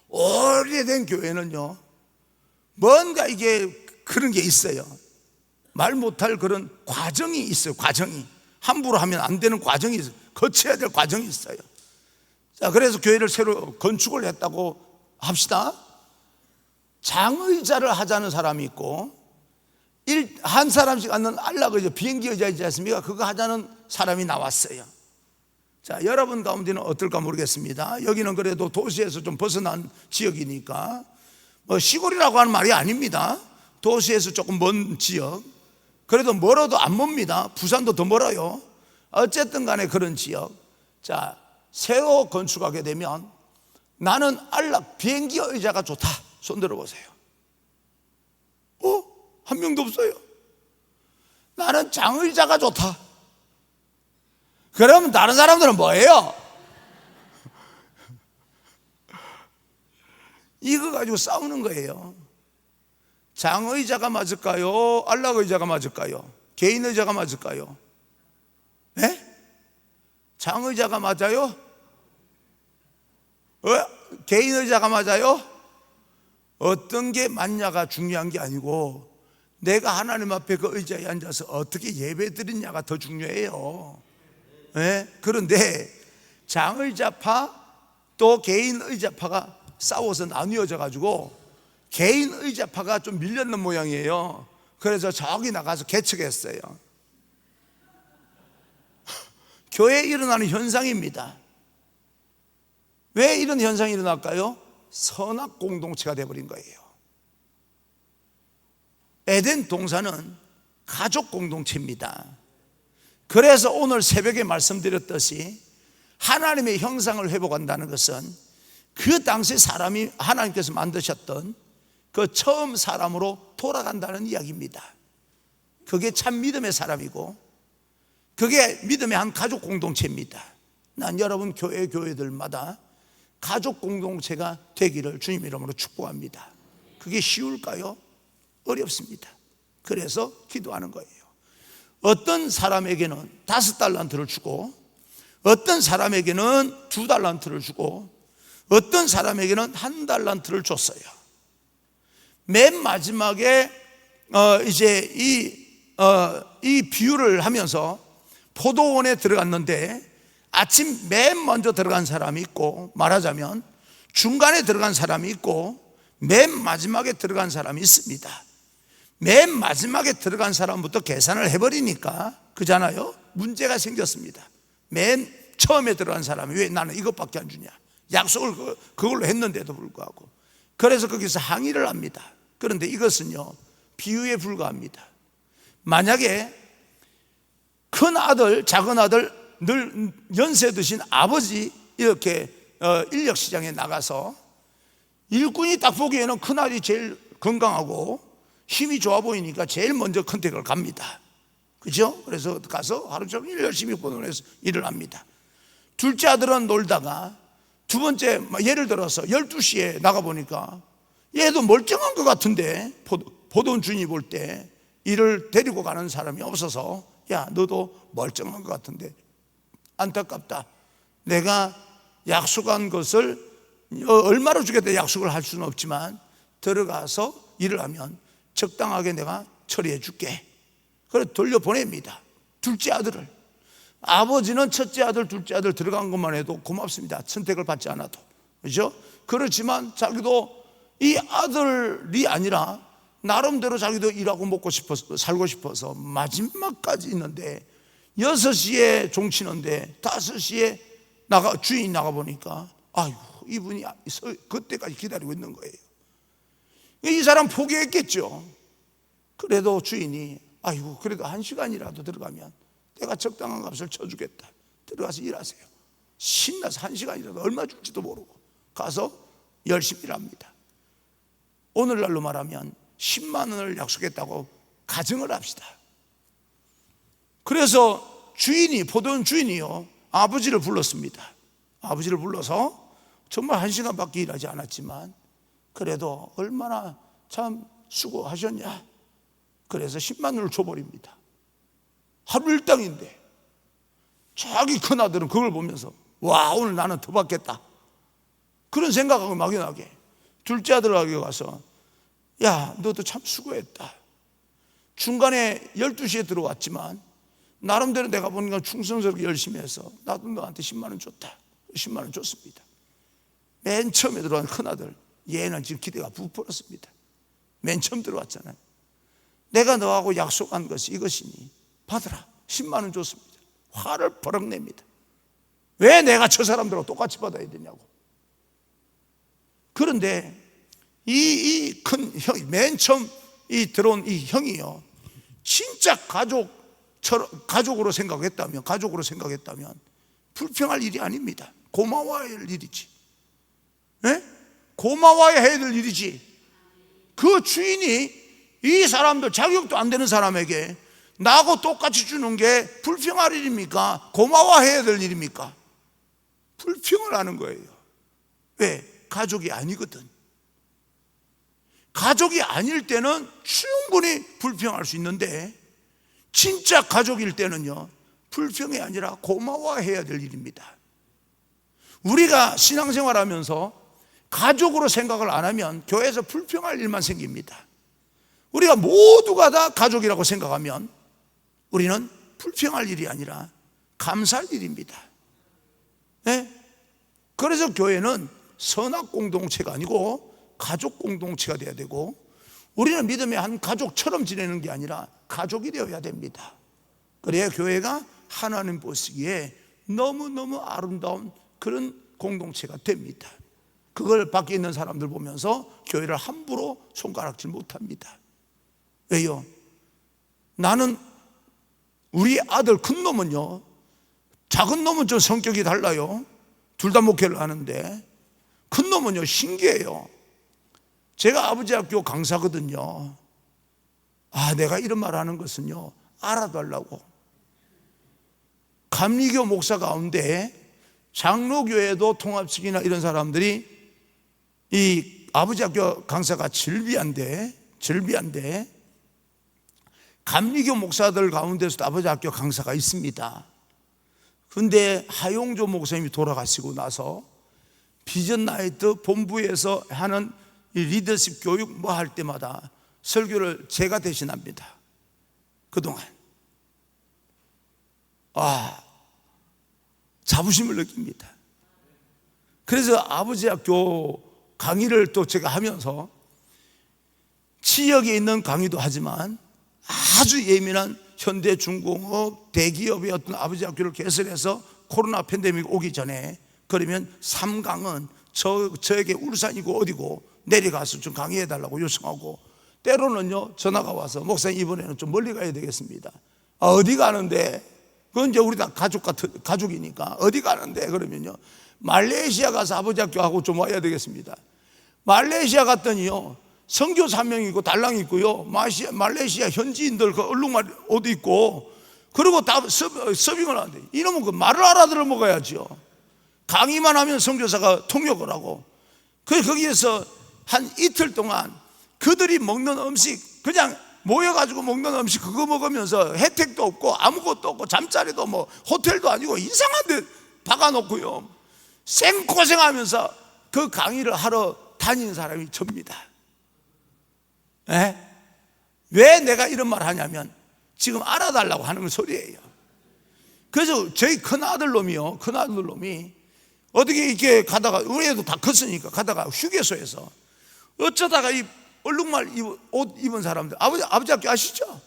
오래된 교회는요, 뭔가 이게 그런 게 있어요. 말 못할 그런 과정이 있어요. 과정이 함부로 하면 안 되는 과정이 있어요. 거쳐야 될 과정이 있어요. 자, 그래서 교회를 새로 건축을 했다고 합시다. 장의자를 하자는 사람이 있고 한 사람씩 앉는 안락의자, 비행기 의자 있지 않습니까? 그거 하자는 사람이 나왔어요. 자, 여러분 가운데는 어떨까 모르겠습니다. 여기는 그래도 도시에서 좀 벗어난 지역이니까 뭐 시골이라고 하는 말이 아닙니다. 도시에서 조금 먼 지역, 그래도 멀어도 안 멉니다. 부산도 더 멀어요. 어쨌든 간에 그런 지역. 자, 새로 건축하게 되면 나는 안락 비행기 의자가 좋다. 손 들어보세요. 한 명도 없어요. 나는 장의자가 좋다. 그러면 다른 사람들은 뭐예요? 이거 가지고 싸우는 거예요. 장의자가 맞을까요? 안락의자가 맞을까요? 개인의자가 맞을까요? 네? 장의자가 맞아요? 개인의자가 맞아요? 어떤 게 맞냐가 중요한 게 아니고 내가 하나님 앞에 그 의자에 앉아서 어떻게 예배 드리냐가 더 중요해요. 네? 그런데 장의자파 또 개인의자파가 싸워서 나뉘어져 가지고 개인의자파가 좀 밀렸는 모양이에요. 그래서 저기 나가서 개척했어요. 교회에 일어나는 현상입니다. 왜 이런 현상이 일어날까요? 선악 공동체가 되어버린 거예요. 에덴 동산은 가족 공동체입니다. 그래서 오늘 새벽에 말씀드렸듯이 하나님의 형상을 회복한다는 것은 그 당시 사람이 하나님께서 만드셨던 그 처음 사람으로 돌아간다는 이야기입니다. 그게 참 믿음의 사람이고 그게 믿음의 한 가족 공동체입니다. 난 여러분 교회들마다 가족 공동체가 되기를 주님 이름으로 축복합니다. 그게 쉬울까요? 어렵습니다. 그래서 기도하는 거예요. 어떤 사람에게는 5달란트를 주고 어떤 사람에게는 2달란트를 주고 어떤 사람에게는 1달란트를 줬어요. 맨 마지막에 이제 이 비유를 하면서 포도원에 들어갔는데 아침 맨 먼저 들어간 사람이 있고 말하자면 중간에 들어간 사람이 있고 맨 마지막에 들어간 사람이 있습니다. 맨 마지막에 들어간 사람부터 계산을 해버리니까 그잖아요. 문제가 생겼습니다. 맨 처음에 들어간 사람이 왜 나는 이것밖에 안 주냐, 약속을 그걸로 했는데도 불구하고. 그래서 거기서 항의를 합니다. 그런데 이것은요 비유에 불과합니다. 만약에 큰 아들, 작은 아들, 늘 연세 드신 아버지 이렇게 인력 시장에 나가서 일꾼이 딱 보기에는 큰 아들이 제일 건강하고 힘이 좋아 보이니까 제일 먼저 컨택을 갑니다. 그죠? 그래서 가서 하루 종일 열심히 보내서 일을 합니다. 둘째 아들은 놀다가 두 번째, 예를 들어서 12시에 나가보니까 얘도 멀쩡한 것 같은데 보던 주인이 볼 때 이를 데리고 가는 사람이 없어서 야, 너도 멀쩡한 것 같은데 안타깝다. 내가 약속한 것을 얼마로 주겠다 약속을 할 수는 없지만 들어가서 일을 하면 적당하게 내가 처리해 줄게. 그래서 돌려보냅니다. 둘째 아들을. 아버지는 첫째 아들, 둘째 아들 들어간 것만 해도 고맙습니다. 선택을 받지 않아도. 그렇죠? 그렇지만 자기도 이 아들이 아니라 나름대로 자기도 일하고 먹고 싶어서, 살고 싶어서 마지막까지 있는데 6시에 종치는데 5시에 주인이 나가보니까 아유, 이분이 그때까지 기다리고 있는 거예요. 이 사람 포기했겠죠. 그래도 주인이 아이고, 그래도 1시간이라도 들어가면 내가 적당한 값을 쳐주겠다. 들어가서 일하세요. 신나서 1시간이라도 얼마 줄지도 모르고 가서 열심히 일합니다. 오늘날로 말하면 10만 원을 약속했다고 가정을 합시다. 그래서 주인이, 포도원 주인이요, 아버지를 불렀습니다. 아버지를 불러서 정말 1시간밖에 일하지 않았지만 그래도 얼마나 참 수고하셨냐. 그래서 10만 원을 줘버립니다. 하루 일당인데. 자기 큰아들은 그걸 보면서 와, 오늘 나는 더 받겠다, 그런 생각하고 막연하게 둘째 아들에게 가서 야, 너도 참 수고했다. 중간에 12시에 들어왔지만 나름대로 내가 보니까 충성스럽게 열심히 해서 나도 너한테 10만 원 줬다. 10만 원 줬습니다. 맨 처음에 들어간 큰아들, 얘는 지금 기대가 부풀었습니다. 맨 처음 들어왔잖아요. 내가 너하고 약속한 것이 이것이니 받으라. 10만 원 줬습니다. 화를 버럭 냅니다. 왜 내가 저 사람들하고 똑같이 받아야 되냐고. 그런데 이 큰 형이, 맨 처음 들어온 이 형이요, 진짜 가족으로 생각했다면 불평할 일이 아닙니다. 고마워야 할 일이지. 네? 고마워야 해야 될 일이지. 그 주인이 이 사람들, 자격도 안 되는 사람에게 나하고 똑같이 주는 게 불평할 일입니까? 고마워해야 될 일입니까? 불평을 하는 거예요. 왜? 가족이 아니거든. 가족이 아닐 때는 충분히 불평할 수 있는데 진짜 가족일 때는요, 불평이 아니라 고마워해야 될 일입니다. 우리가 신앙생활하면서 가족으로 생각을 안 하면 교회에서 불평할 일만 생깁니다. 우리가 모두가 다 가족이라고 생각하면 우리는 불평할 일이 아니라 감사할 일입니다. 네? 그래서 교회는 선악 공동체가 아니고 가족 공동체가 되어야 되고, 우리는 믿음의 한 가족처럼 지내는 게 아니라 가족이 되어야 됩니다. 그래야 교회가 하나님 보시기에 너무너무 아름다운 그런 공동체가 됩니다. 그걸 밖에 있는 사람들 보면서 교회를 함부로 손가락질 못합니다. 왜요? 나는 우리 아들 큰 놈은요, 작은 놈은 좀 성격이 달라요. 둘 다 목회를 하는데 큰 놈은요 신기해요. 제가 아버지 학교 강사거든요. 내가 이런 말 하는 것은요, 알아달라고. 감리교 목사 가운데 장로교회도 통합식이나 이런 사람들이 이 아버지 학교 강사가 즐비한데 감리교 목사들 가운데서도 아버지 학교 강사가 있습니다. 근데 하용조 목사님이 돌아가시고 나서 비전 나이트 본부에서 하는 이 리더십 교육 뭐 할 때마다 설교를 제가 대신합니다. 그동안 자부심을 느낍니다. 그래서 아버지 학교 강의를 또 제가 하면서 지역에 있는 강의도 하지만 아주 예민한 현대중공업 대기업의 어떤 아버지 학교를 개설해서 코로나 팬데믹 오기 전에, 그러면 3강은 저에게 울산이고 어디고 내려가서 좀 강의해달라고 요청하고, 때로는요 전화가 와서 목사님 이번에는 좀 멀리 가야 되겠습니다. 어디 가는데? 그건 이제 우리 다 가족이니까 어디 가는데 그러면요, 말레이시아 가서 아버지 학교하고 좀 와야 되겠습니다. 말레이시아 갔더니요, 선교사 한 명 있고 달랑 있고요, 말레이시아 현지인들 그 얼룩말 옷 입고, 그리고 다 서빙을 하는데, 이놈은 그 말을 알아들어 먹어야죠. 강의만 하면 선교사가 통역을 하고, 그래서 거기에서 한 이틀 동안 그들이 먹는 음식, 그냥 모여가지고 먹는 음식 그거 먹으면서 혜택도 없고 아무것도 없고 잠자리도 뭐 호텔도 아니고 이상한 데 박아놓고요, 생고생하면서 그 강의를 하러 다니는 사람이 접니다. 왜 내가 이런 말 하냐면 지금 알아달라고 하는 소리예요. 그래서 저희 큰아들 놈이 어떻게 이렇게 가다가, 우리 애도 다 컸으니까 가다가 휴게소에서 어쩌다가 이 얼룩말 옷 입은 사람들, 아버지 학교 아시죠?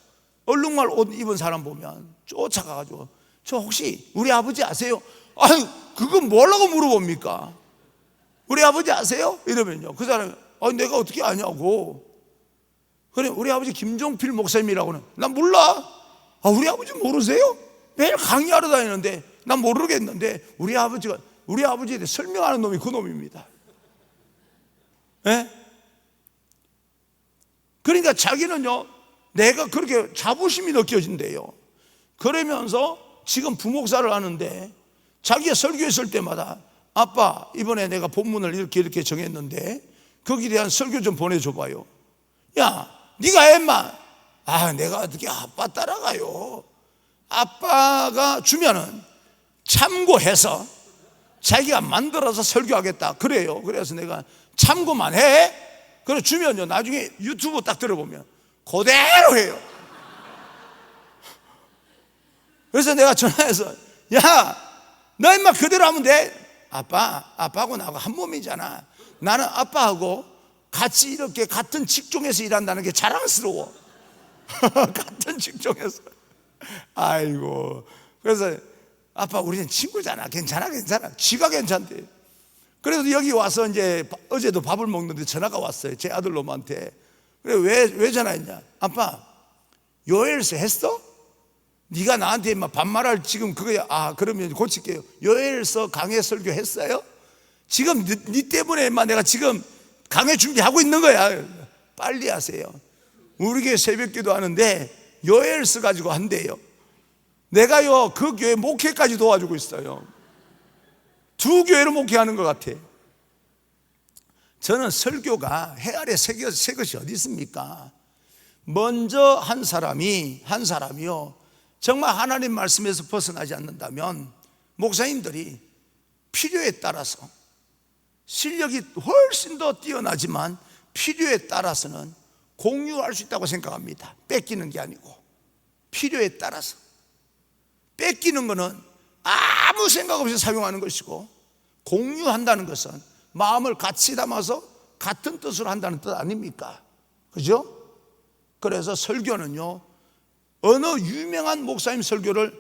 얼룩말 옷 입은 사람 보면 쫓아가가지고, 저 혹시 우리 아버지 아세요? 아유, 그건 뭐라고 물어봅니까? 우리 아버지 아세요? 이러면요, 그 사람이 내가 어떻게 아냐고. 그래, 우리 아버지 김종필 목사님이라고는. 난 몰라. 우리 아버지 모르세요? 매일 강의하러 다니는데 난 모르겠는데, 우리 아버지에 대해 설명하는 놈이 그 놈입니다. 그러니까 자기는요, 내가 그렇게 자부심이 느껴진대요. 그러면서 지금 부목사를 하는데 자기가 설교했을 때마다, 아빠 이번에 내가 본문을 이렇게 정했는데 거기에 대한 설교 좀 보내줘봐요. 야, 네가 해 인마. 내가 어떻게 아빠 따라가요. 아빠가 주면은 참고해서 자기가 만들어서 설교하겠다 그래요. 그래서 내가 참고만 해. 그래 주면요, 나중에 유튜브 딱 들어보면 그대로 해요. 그래서 내가 전화해서, 야, 너 인마 그대로 하면 돼. 아빠하고 나하고 한 몸이잖아. 나는 아빠하고 같이 이렇게 같은 직종에서 일한다는 게 자랑스러워. 같은 직종에서. 아이고. 그래서 아빠 우리는 친구잖아. 괜찮아. 지가 괜찮대. 그래서 여기 와서 이제 어제도 밥을 먹는데 전화가 왔어요. 제 아들 놈한테. 그래, 왜 전화했냐? 아빠, 요엘서 했어? 네가 나한테 막 반말할 지금 그거야. 그러면 고칠게요. 요엘서 강해 설교 했어요? 지금 네 때문에 내가 지금 강해 준비하고 있는 거야. 빨리 하세요. 우리 교회 새벽기도 하는데 요엘서 가지고 한대요. 내가요 그 교회 목회까지 도와주고 있어요. 2교회로 목회하는 것 같아. 저는 설교가 해 아래 새 것이 어디 있습니까? 먼저 한 사람이요 정말 하나님 말씀에서 벗어나지 않는다면 목사님들이 필요에 따라서, 실력이 훨씬 더 뛰어나지만 필요에 따라서는 공유할 수 있다고 생각합니다. 뺏기는 게 아니고 필요에 따라서. 뺏기는 것은 아무 생각 없이 사용하는 것이고, 공유한다는 것은 마음을 같이 담아서 같은 뜻으로 한다는 뜻 아닙니까? 그죠? 그래서 설교는요, 어느 유명한 목사님 설교를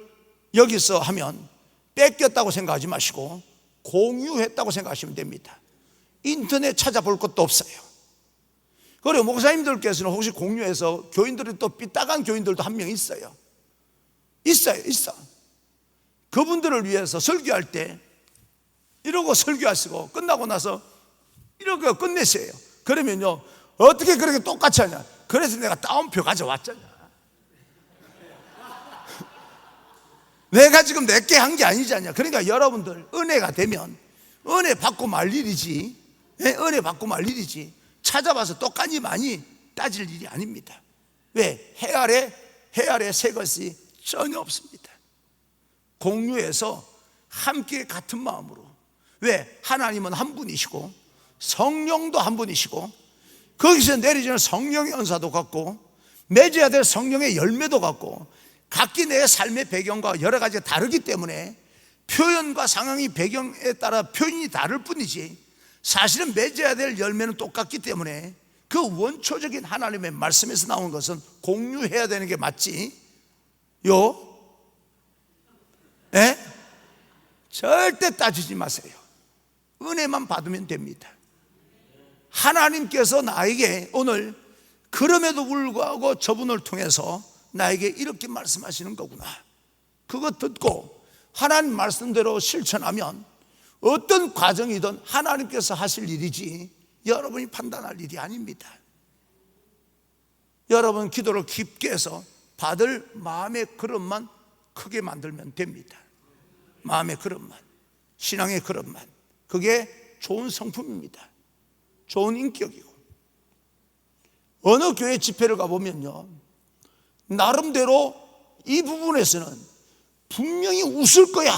여기서 하면 뺏겼다고 생각하지 마시고 공유했다고 생각하시면 됩니다. 인터넷 찾아볼 것도 없어요. 그리고 목사님들께서는 혹시 공유해서 교인들이 또 삐딱한 교인들도 한 명 있어요. 있어. 그분들을 위해서 설교할 때 이러고 설교하시고 끝나고 나서 이러고 끝내세요. 그러면요, 어떻게 그렇게 똑같이 하냐? 그래서 내가 따옴표 가져왔잖아. 내가 지금 내게 한 게 아니잖냐. 그러니까 여러분들 은혜가 되면 은혜 받고 말 일이지, 은혜 받고 말 일이지 찾아봐서 똑같이 많이 따질 일이 아닙니다. 왜? 해 아래 새 것이 전혀 없습니다. 공유해서 함께 같은 마음으로. 왜? 하나님은 한 분이시고 성령도 한 분이시고 거기서 내려지는 성령의 은사도 같고 맺어야 될 성령의 열매도 같고 각기 내 삶의 배경과 여러 가지가 다르기 때문에 표현과 상황이 배경에 따라 표현이 다를 뿐이지 사실은 맺어야 될 열매는 똑같기 때문에 그 원초적인 하나님의 말씀에서 나온 것은 공유해야 되는 게 맞지 절대 따지지 마세요. 은혜만 받으면 됩니다. 하나님께서 나에게 오늘 그럼에도 불구하고 저분을 통해서 나에게 이렇게 말씀하시는 거구나. 그거 듣고 하나님 말씀대로 실천하면 어떤 과정이든 하나님께서 하실 일이지 여러분이 판단할 일이 아닙니다. 여러분 기도를 깊게 해서 받을 마음의 그릇만 크게 만들면 됩니다. 마음의 그릇만, 신앙의 그릇만. 그게 좋은 성품입니다. 좋은 인격이고. 어느 교회 집회를 가보면요, 나름대로 이 부분에서는 분명히 웃을 거야,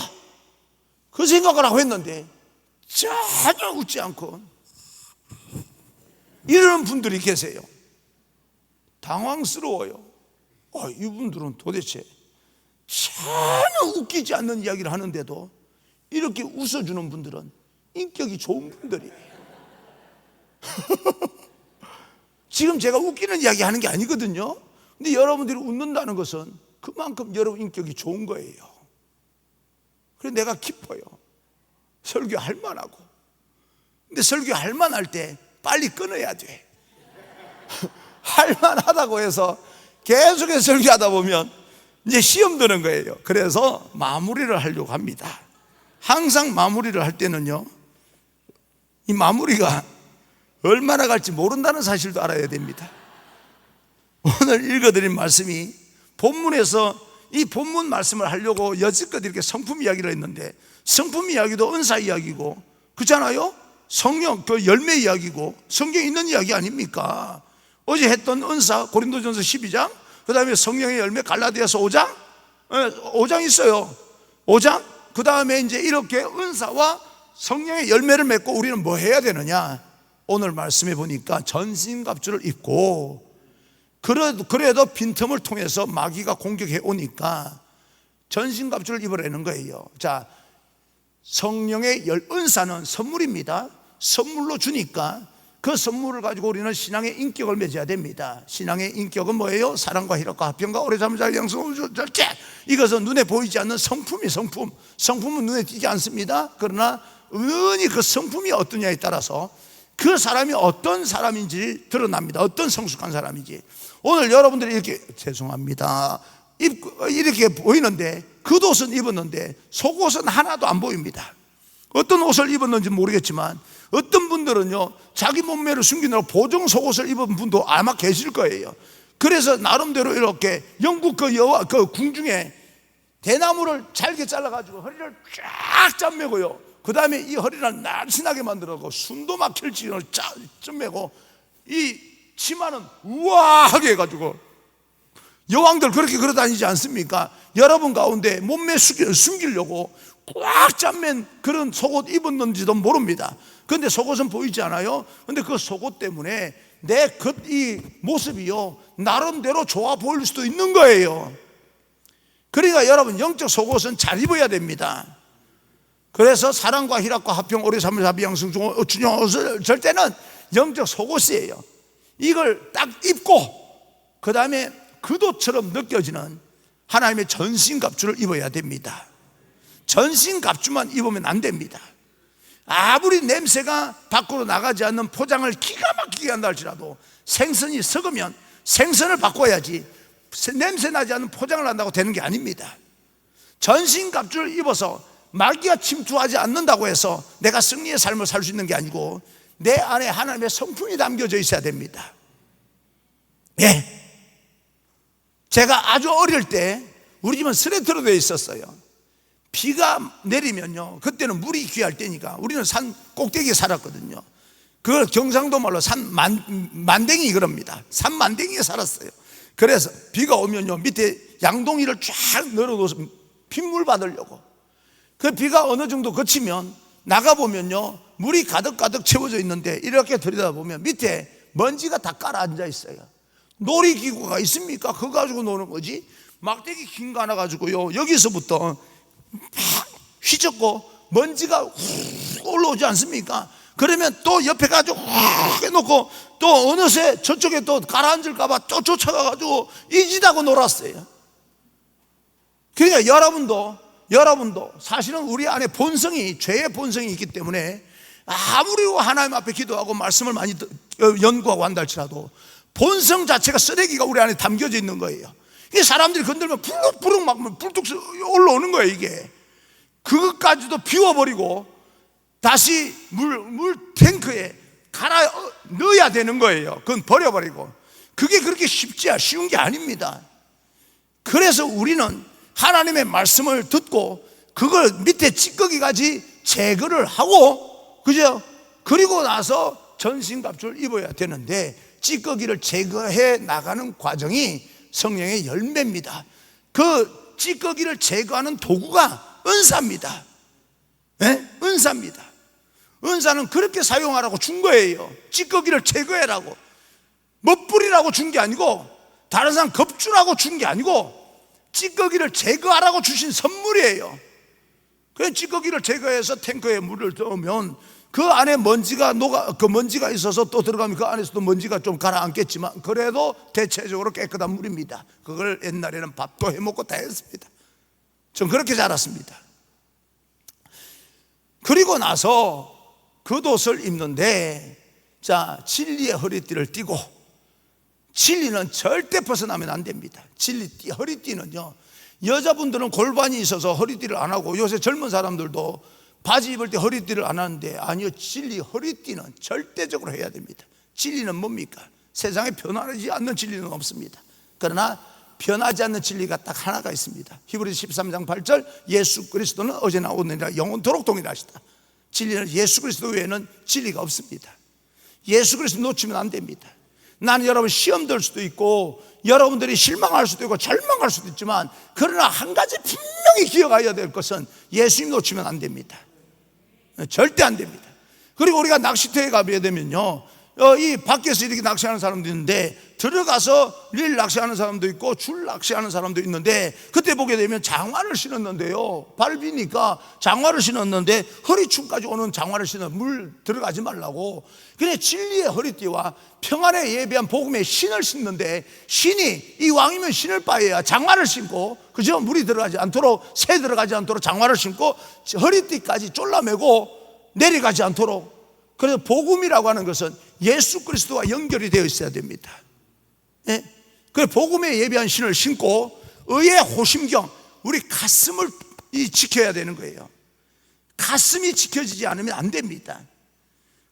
그 생각을 하고 했는데 전혀 웃지 않고 이러는 분들이 계세요. 당황스러워요. 이분들은 도대체 전혀 웃기지 않는 이야기를 하는데도 이렇게 웃어주는 분들은 인격이 좋은 분들이에요. 지금 제가 웃기는 이야기 하는 게 아니거든요. 근데 여러분들이 웃는다는 것은 그만큼 여러분 인격이 좋은 거예요. 그래서 내가 기뻐요. 설교할 만하고. 근데 설교할 만할 때 빨리 끊어야 돼. 할 만하다고 해서 계속해서 설교하다 보면 이제 시험 드는 거예요. 그래서 마무리를 하려고 합니다. 항상 마무리를 할 때는요, 이 마무리가 얼마나 갈지 모른다는 사실도 알아야 됩니다. 오늘 읽어드린 말씀이 본문에서 이 본문 말씀을 하려고 여지껏 이렇게 성품 이야기를 했는데, 성품 이야기도 은사 이야기고 그렇잖아요. 성령 그 열매 이야기고 성경에 있는 이야기 아닙니까? 어제 했던 은사 고린도전서 12장, 그 다음에 성령의 열매 갈라디아서 5장 5장 있어요. 5장. 그 다음에 이제 이렇게 은사와 성령의 열매를 맺고 우리는 뭐 해야 되느냐? 오늘 말씀해 보니까 전신갑주를 입고, 그래도 빈틈을 통해서 마귀가 공격해 오니까 전신갑주를 입으라는 거예요. 자, 성령의 은사는 선물입니다. 선물로 주니까 그 선물을 가지고 우리는 신앙의 인격을 맺어야 됩니다. 신앙의 인격은 뭐예요? 사랑과 희락과 화평과 오래 참을 자 양성 절제. 이것은 눈에 보이지 않는 성품이 성품. 성품은 눈에 띄지 않습니다. 그러나 은근히 그 성품이 어떠냐에 따라서 그 사람이 어떤 사람인지 드러납니다. 어떤 성숙한 사람인지. 오늘 여러분들이 이렇게 죄송합니다 이렇게 보이는데, 겉옷은 입었는데 속옷은 하나도 안 보입니다. 어떤 옷을 입었는지 모르겠지만 어떤 분들은요, 자기 몸매를 숨기느라 보정 속옷을 입은 분도 아마 계실 거예요. 그래서 나름대로 이렇게 영국 그 여왕 그 궁중에 대나무를 잘게 잘라가지고 허리를 쫙 짠매고요, 그 다음에 이 허리를 날씬하게 만들어서 숨도 막힐 지경을 짠매고, 이 치마는 우아하게 해가지고, 여왕들 그렇게 걸어다니지 않습니까? 여러분 가운데 몸매 숨기려고 꽉 짠맨 그런 속옷 입었는지도 모릅니다. 그런데 속옷은 보이지 않아요. 그런데 그 속옷 때문에 내 이 모습이요, 나름대로 좋아 보일 수도 있는 거예요. 그러니까 여러분, 영적 속옷은 잘 입어야 됩니다. 그래서 사랑과 희락과 화평 오래 참을 자비 양성 준영 옷을 절 때는 영적 속옷이에요. 이걸 딱 입고 그 다음에 그도처럼 느껴지는 하나님의 전신갑주를 입어야 됩니다. 전신갑주만 입으면 안 됩니다. 아무리 냄새가 밖으로 나가지 않는 포장을 기가 막히게 한다 할지라도 생선이 썩으면 생선을 바꿔야지 냄새 나지 않는 포장을 한다고 되는 게 아닙니다. 전신갑주를 입어서 마귀가 침투하지 않는다고 해서 내가 승리의 삶을 살 수 있는 게 아니고 내 안에 하나님의 성품이 담겨져 있어야 됩니다. 예. 제가 아주 어릴 때 우리 집은 스레트로 되어 있었어요. 비가 내리면요, 그때는 물이 귀할 때니까 우리는 산 꼭대기에 살았거든요. 그걸 경상도 말로 산 만댕이 그럽니다. 산 만댕이에 살았어요. 그래서 비가 오면요, 밑에 양동이를 쫙 널어놓아서 빗물 받으려고. 그 비가 어느 정도 그치면 나가보면요, 물이 가득가득 채워져 있는데 이렇게 들여다보면 밑에 먼지가 다 깔아앉아 있어요. 놀이기구가 있습니까? 그거 가지고 노는 거지. 막대기 긴 거 하나 가지고요, 여기서부터 팍 휘젓고 먼지가 훅 올라오지 않습니까? 그러면 또 옆에 가지고 훅 해놓고 또 어느새 저쪽에 또 가라앉을까봐 또 쫓아가가지고 이짓하고 놀았어요. 그러니까 여러분도 사실은 우리 안에 본성이, 죄의 본성이 있기 때문에 아무리 하나님 앞에 기도하고 말씀을 많이 연구하고 한다 할지라도 본성 자체가 쓰레기가 우리 안에 담겨져 있는 거예요. 사람들이 건들면 부룩부룩 막 불뚝 올라오는 거예요. 이게 그것까지도 비워버리고 다시 물 탱크에 갈아 넣어야 되는 거예요. 그건 버려버리고. 그게 그렇게 쉬운 게 아닙니다. 그래서 우리는 하나님의 말씀을 듣고 그걸 밑에 찌꺼기까지 제거를 하고, 그죠? 그리고 나서 전신갑주를 입어야 되는데 찌꺼기를 제거해 나가는 과정이 성령의 열매입니다. 그 찌꺼기를 제거하는 도구가 은사입니다. 네? 은사입니다. 은사는 그렇게 사용하라고 준 거예요. 찌꺼기를 제거해라고. 멋부리라고 준 게 아니고, 다른 사람 겁주라고 준 게 아니고, 찌꺼기를 제거하라고 주신 선물이에요. 그 찌꺼기를 제거해서 탱크에 물을 넣으면 그 안에 먼지가 있어서 또 들어가면 그 안에서도 먼지가 좀 가라앉겠지만 그래도 대체적으로 깨끗한 물입니다. 그걸 옛날에는 밥도 해먹고 다 했습니다. 전 그렇게 자랐습니다. 그리고 나서 겉옷을 입는데, 자, 진리의 허리띠를 띠고, 진리는 절대 벗어나면 안 됩니다. 허리띠는요, 여자분들은 골반이 있어서 허리띠를 안 하고, 요새 젊은 사람들도 바지 입을 때 허리띠를 안 하는데, 아니요, 진리 허리띠는 절대적으로 해야 됩니다. 진리는 뭡니까? 세상에 변하지 않는 진리는 없습니다. 그러나 변하지 않는 진리가 딱 하나가 있습니다. 히브리서 13장 8절, 예수 그리스도는 어제나 오늘이나 영원토록 동일하시다. 진리는 예수 그리스도 외에는 진리가 없습니다. 예수 그리스도 놓치면 안 됩니다. 나는 여러분 시험 들 수도 있고 여러분들이 실망할 수도 있고 절망할 수도 있지만, 그러나 한 가지 분명히 기억해야 될 것은 예수님 놓치면 안 됩니다. 절대 안 됩니다. 그리고 우리가 낚시터에 가게 되면요, 이 밖에서 이렇게 낚시하는 사람도 있는데 들어가서 릴 낚시하는 사람도 있고 줄 낚시하는 사람도 있는데, 그때 보게 되면 장화를 신었는데요, 밟으니까 장화를 신었는데 허리춤까지 오는 장화를 신어 물 들어가지 말라고. 그냥 진리의 허리띠와 평안에 예비한 복음의 신을 신는데, 신이 이 왕이면 신을 바에야 장화를 신고, 그죠? 물이 들어가지 않도록, 새 들어가지 않도록 장화를 신고 허리띠까지 쫄라매고 내려가지 않도록. 그래서 복음이라고 하는 것은 예수 그리스도와 연결이 되어 있어야 됩니다. 예? 그래서 복음에 예비한 신을 신고 의의 호심경, 우리 가슴을 지켜야 되는 거예요. 가슴이 지켜지지 않으면 안 됩니다.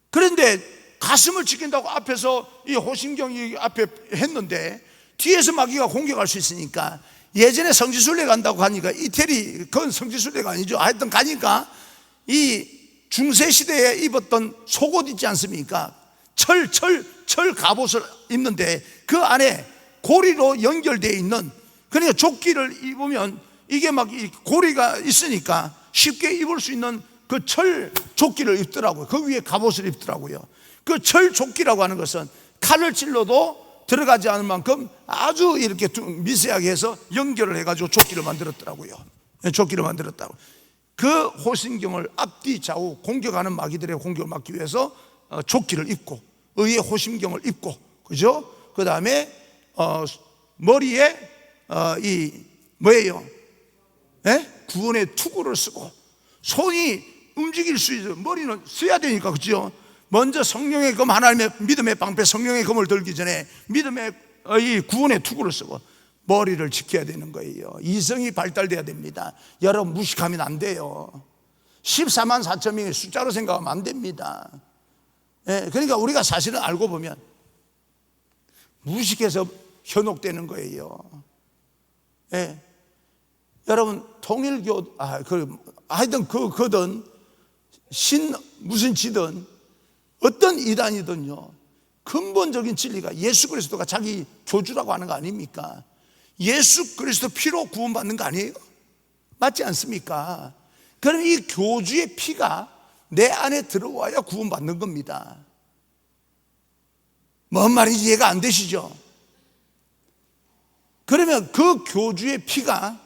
그런데 가슴을 지킨다고 앞에서 이 호심경이 앞에 했는데 뒤에서 마귀가 공격할 수 있으니까, 예전에 성지순례 간다고 가니까 이태리, 그건 성지순례가 아니죠. 하여튼 가니까 이 중세시대에 입었던 속옷 있지 않습니까? 철 갑옷을 입는데 그 안에 고리로 연결되어 있는, 그러니까 조끼를 입으면 이게 막 고리가 있으니까 쉽게 입을 수 있는 그 철 조끼를 입더라고요. 그 위에 갑옷을 입더라고요. 그 철 조끼라고 하는 것은 칼을 찔러도 들어가지 않을 만큼 아주 이렇게 미세하게 해서 연결을 해가지고 조끼를 만들었더라고요. 조끼를 만들었다고. 그 호심경을 앞뒤 좌우 공격하는 마귀들의 공격을 막기 위해서 조끼를 입고 의의 호심경을 입고, 그죠? 그 다음에 머리에 이 뭐예요? 구원의 투구를 쓰고, 손이 움직일 수 있어. 머리는 써야 되니까, 그죠? 먼저 성령의 검, 하나님의 믿음의 방패 성령의 검을 들기 전에 믿음의 이 구원의 투구를 쓰고 머리를 지켜야 되는 거예요. 이성이 발달돼야 됩니다. 여러분 무식하면 안 돼요. 14만 4천 명의 숫자로 생각하면 안 됩니다. 그러니까 우리가 사실은 알고 보면 무식해서 현혹되는 거예요. 여러분 통일교 하여튼 그거든 무슨 지든 어떤 이단이든요, 근본적인 진리가 예수 그리스도가 자기 교주라고 하는 거 아닙니까? 예수 그리스도 피로 구원받는 거 아니에요? 맞지 않습니까? 그럼 이 교주의 피가 내 안에 들어와야 구원받는 겁니다. 뭔 말인지 이해가 안 되시죠? 그러면 그 교주의 피가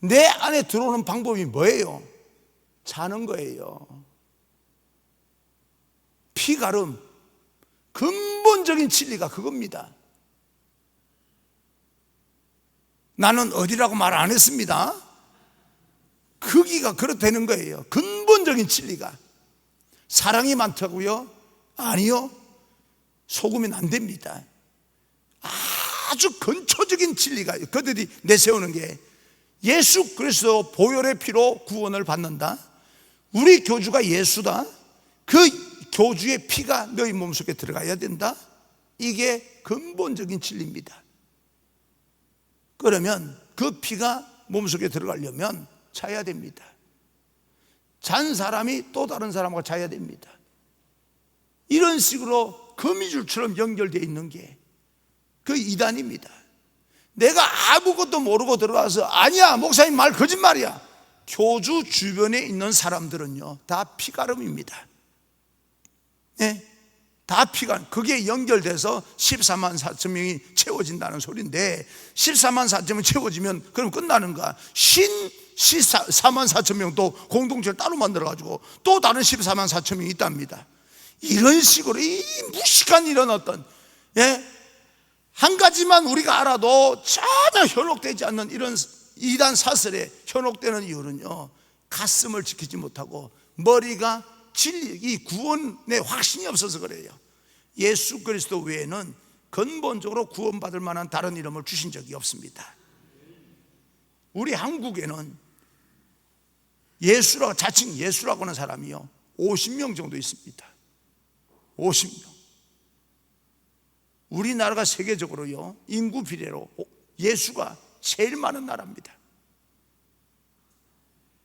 내 안에 들어오는 방법이 뭐예요? 자는 거예요. 피가름, 근본적인 진리가 그겁니다. 나는 어디라고 말 안 했습니다. 거기가 그렇다는 거예요. 근본적인 진리가. 사랑이 많다고요? 아니요. 속으면 안 됩니다. 아주 근초적인 진리가 그들이 내세우는 게 예수 그리스도 보혈의 피로 구원을 받는다. 우리 교주가 예수다. 그 교주의 피가 너희 몸속에 들어가야 된다. 이게 근본적인 진리입니다. 그러면 그 피가 몸속에 들어가려면 자야 됩니다. 잔 사람이 또 다른 사람과 자야 됩니다. 이런 식으로 거미줄처럼 연결되어 있는 게 그 이단입니다. 내가 아무것도 모르고 들어가서 아니야 목사님 말 거짓말이야. 교주 주변에 있는 사람들은요 다 피가름입니다. 네? 다 피가 그게 연결돼서 14만 4천 명이 채워진다는 소리인데 14만 4천 명 채워지면 그럼 끝나는가? 14만 4천 명 또 공동체를 따로 만들어가지고 또 다른 14만 4천 명이 있답니다. 이런 식으로 이 무식한 이런 어떤 한 가지만 우리가 알아도 전혀 현혹되지 않는 이런 이단 사설에 현혹되는 이유는요 가슴을 지키지 못하고 머리가 진리, 이 구원의 확신이 없어서 그래요. 예수 그리스도 외에는 근본적으로 구원받을 만한 다른 이름을 주신 적이 없습니다. 우리 한국에는 자칭 예수라고 하는 사람이요 50명 정도 있습니다. 50명. 우리나라가 세계적으로요 인구 비례로 예수가 제일 많은 나라입니다.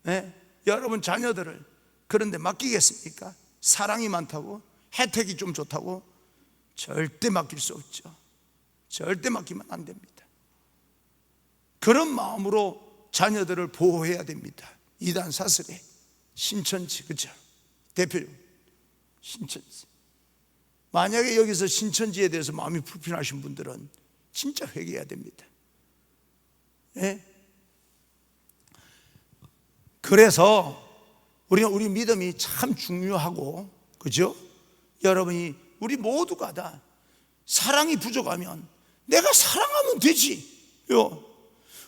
네? 여러분 자녀들을 그런데 맡기겠습니까? 사랑이 많다고 혜택이 좀 좋다고 절대 맡길 수 없죠. 절대 맡기면 안 됩니다. 그런 마음으로 자녀들을 보호해야 됩니다. 이단 사설에 신천지 그죠? 대표적으로 신천지. 만약에 여기서 신천지에 대해서 마음이 불편하신 분들은 진짜 회개해야 됩니다. 예? 그래서 우리 믿음이 참 중요하고 그죠? 여러분이 우리 모두가 다 사랑이 부족하면 내가 사랑하면 되지요.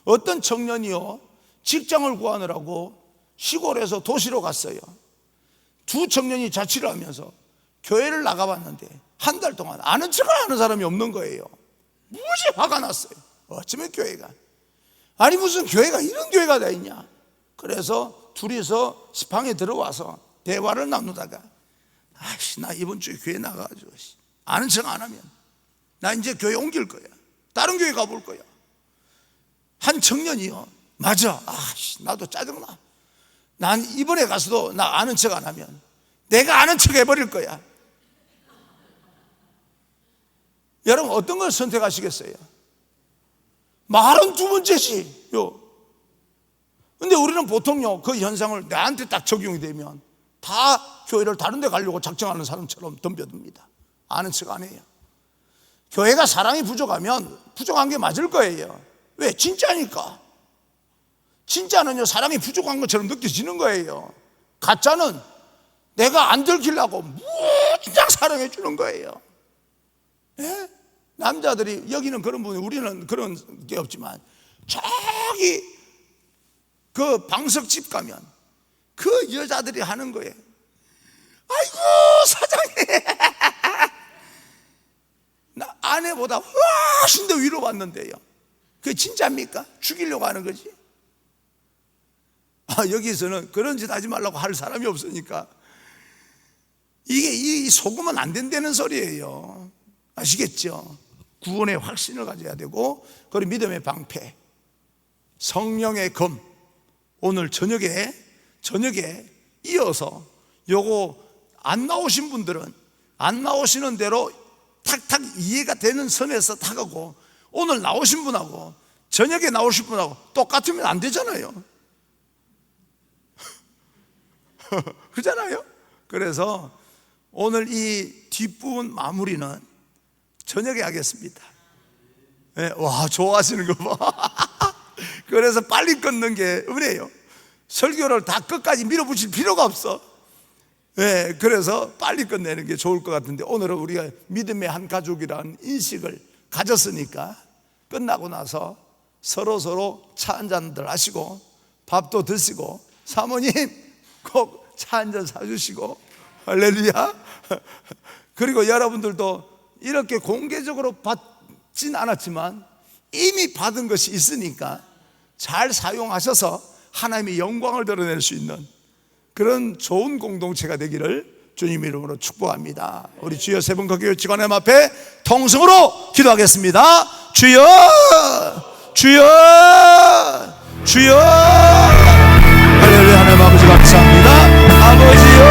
어떤 청년이요 직장을 구하느라고 시골에서 도시로 갔어요. 두 청년이 자취를 하면서 교회를 나가봤는데 한 달 동안 아는 척을 하는 사람이 없는 거예요. 무지 화가 났어요. 어쩌면 교회가 아니 무슨 교회가 이런 교회가 다 있냐. 그래서 둘이서 방에 들어와서 대화를 나누다가 나 이번 주에 교회 나가가지고 아는 척 안 하면 나 이제 교회 옮길 거야. 다른 교회 가볼 거야. 한 청년이요 맞아 나도 짜증나. 난 이번에 가서도 나 아는 척 안 하면 내가 아는 척 해버릴 거야. 여러분 어떤 걸 선택하시겠어요? 말은 두 번째지요. 근데 우리는 보통요 그 현상을 나한테 딱 적용이 되면 다 교회를 다른 데 가려고 작정하는 사람처럼 덤벼듭니다. 아는 척 안 해요. 교회가 사랑이 부족하면 부족한 게 맞을 거예요. 왜? 진짜니까. 진짜는요 사랑이 부족한 것처럼 느껴지는 거예요. 가짜는 내가 안 들키려고 무진장 사랑해 주는 거예요. 예? 남자들이 여기는 그런 분이 우리는 그런 게 없지만 저기 그 방석집 가면 그 여자들이 하는 거예요. 아이고 사장님 나 아내보다 훨씬 더 위로받는데요. 그게 진짜입니까? 죽이려고 하는 거지. 여기서는 그런 짓 하지 말라고 할 사람이 없으니까 이게 이 속으면 안 된다는 소리예요. 아시겠죠? 구원의 확신을 가져야 되고 그리고 믿음의 방패 성령의 검 오늘 저녁에 이어서 요거 안 나오신 분들은 안 나오시는 대로 탁탁 이해가 되는 선에서 타가고 오늘 나오신 분하고 저녁에 나오실 분하고 똑같으면 안 되잖아요. 그렇잖아요. 그래서 오늘 이 뒷부분 마무리는 저녁에 하겠습니다. 네, 와 좋아하시는 거 봐. 그래서 빨리 끊는 게 은혜예요. 설교를 다 끝까지 밀어붙일 필요가 없어. 네, 그래서 빨리 끝내는 게 좋을 것 같은데 오늘은 우리가 믿음의 한 가족이라는 인식을 가졌으니까 끝나고 나서 서로 차 한잔들 하시고 밥도 드시고 사모님 꼭 차 한잔 사주시고 할렐루야. 그리고 여러분들도 이렇게 공개적으로 받진 않았지만 이미 받은 것이 있으니까 잘 사용하셔서 하나님의 영광을 드러낼 수 있는 그런 좋은 공동체가 되기를 주님 이름으로 축복합니다. 우리 주여 세 번 크게 외치고 하나님 앞에 통성으로 기도하겠습니다. 주여, 주여, 주여. 할렐루야. 하나님 아버지 감사합니다. 아버지요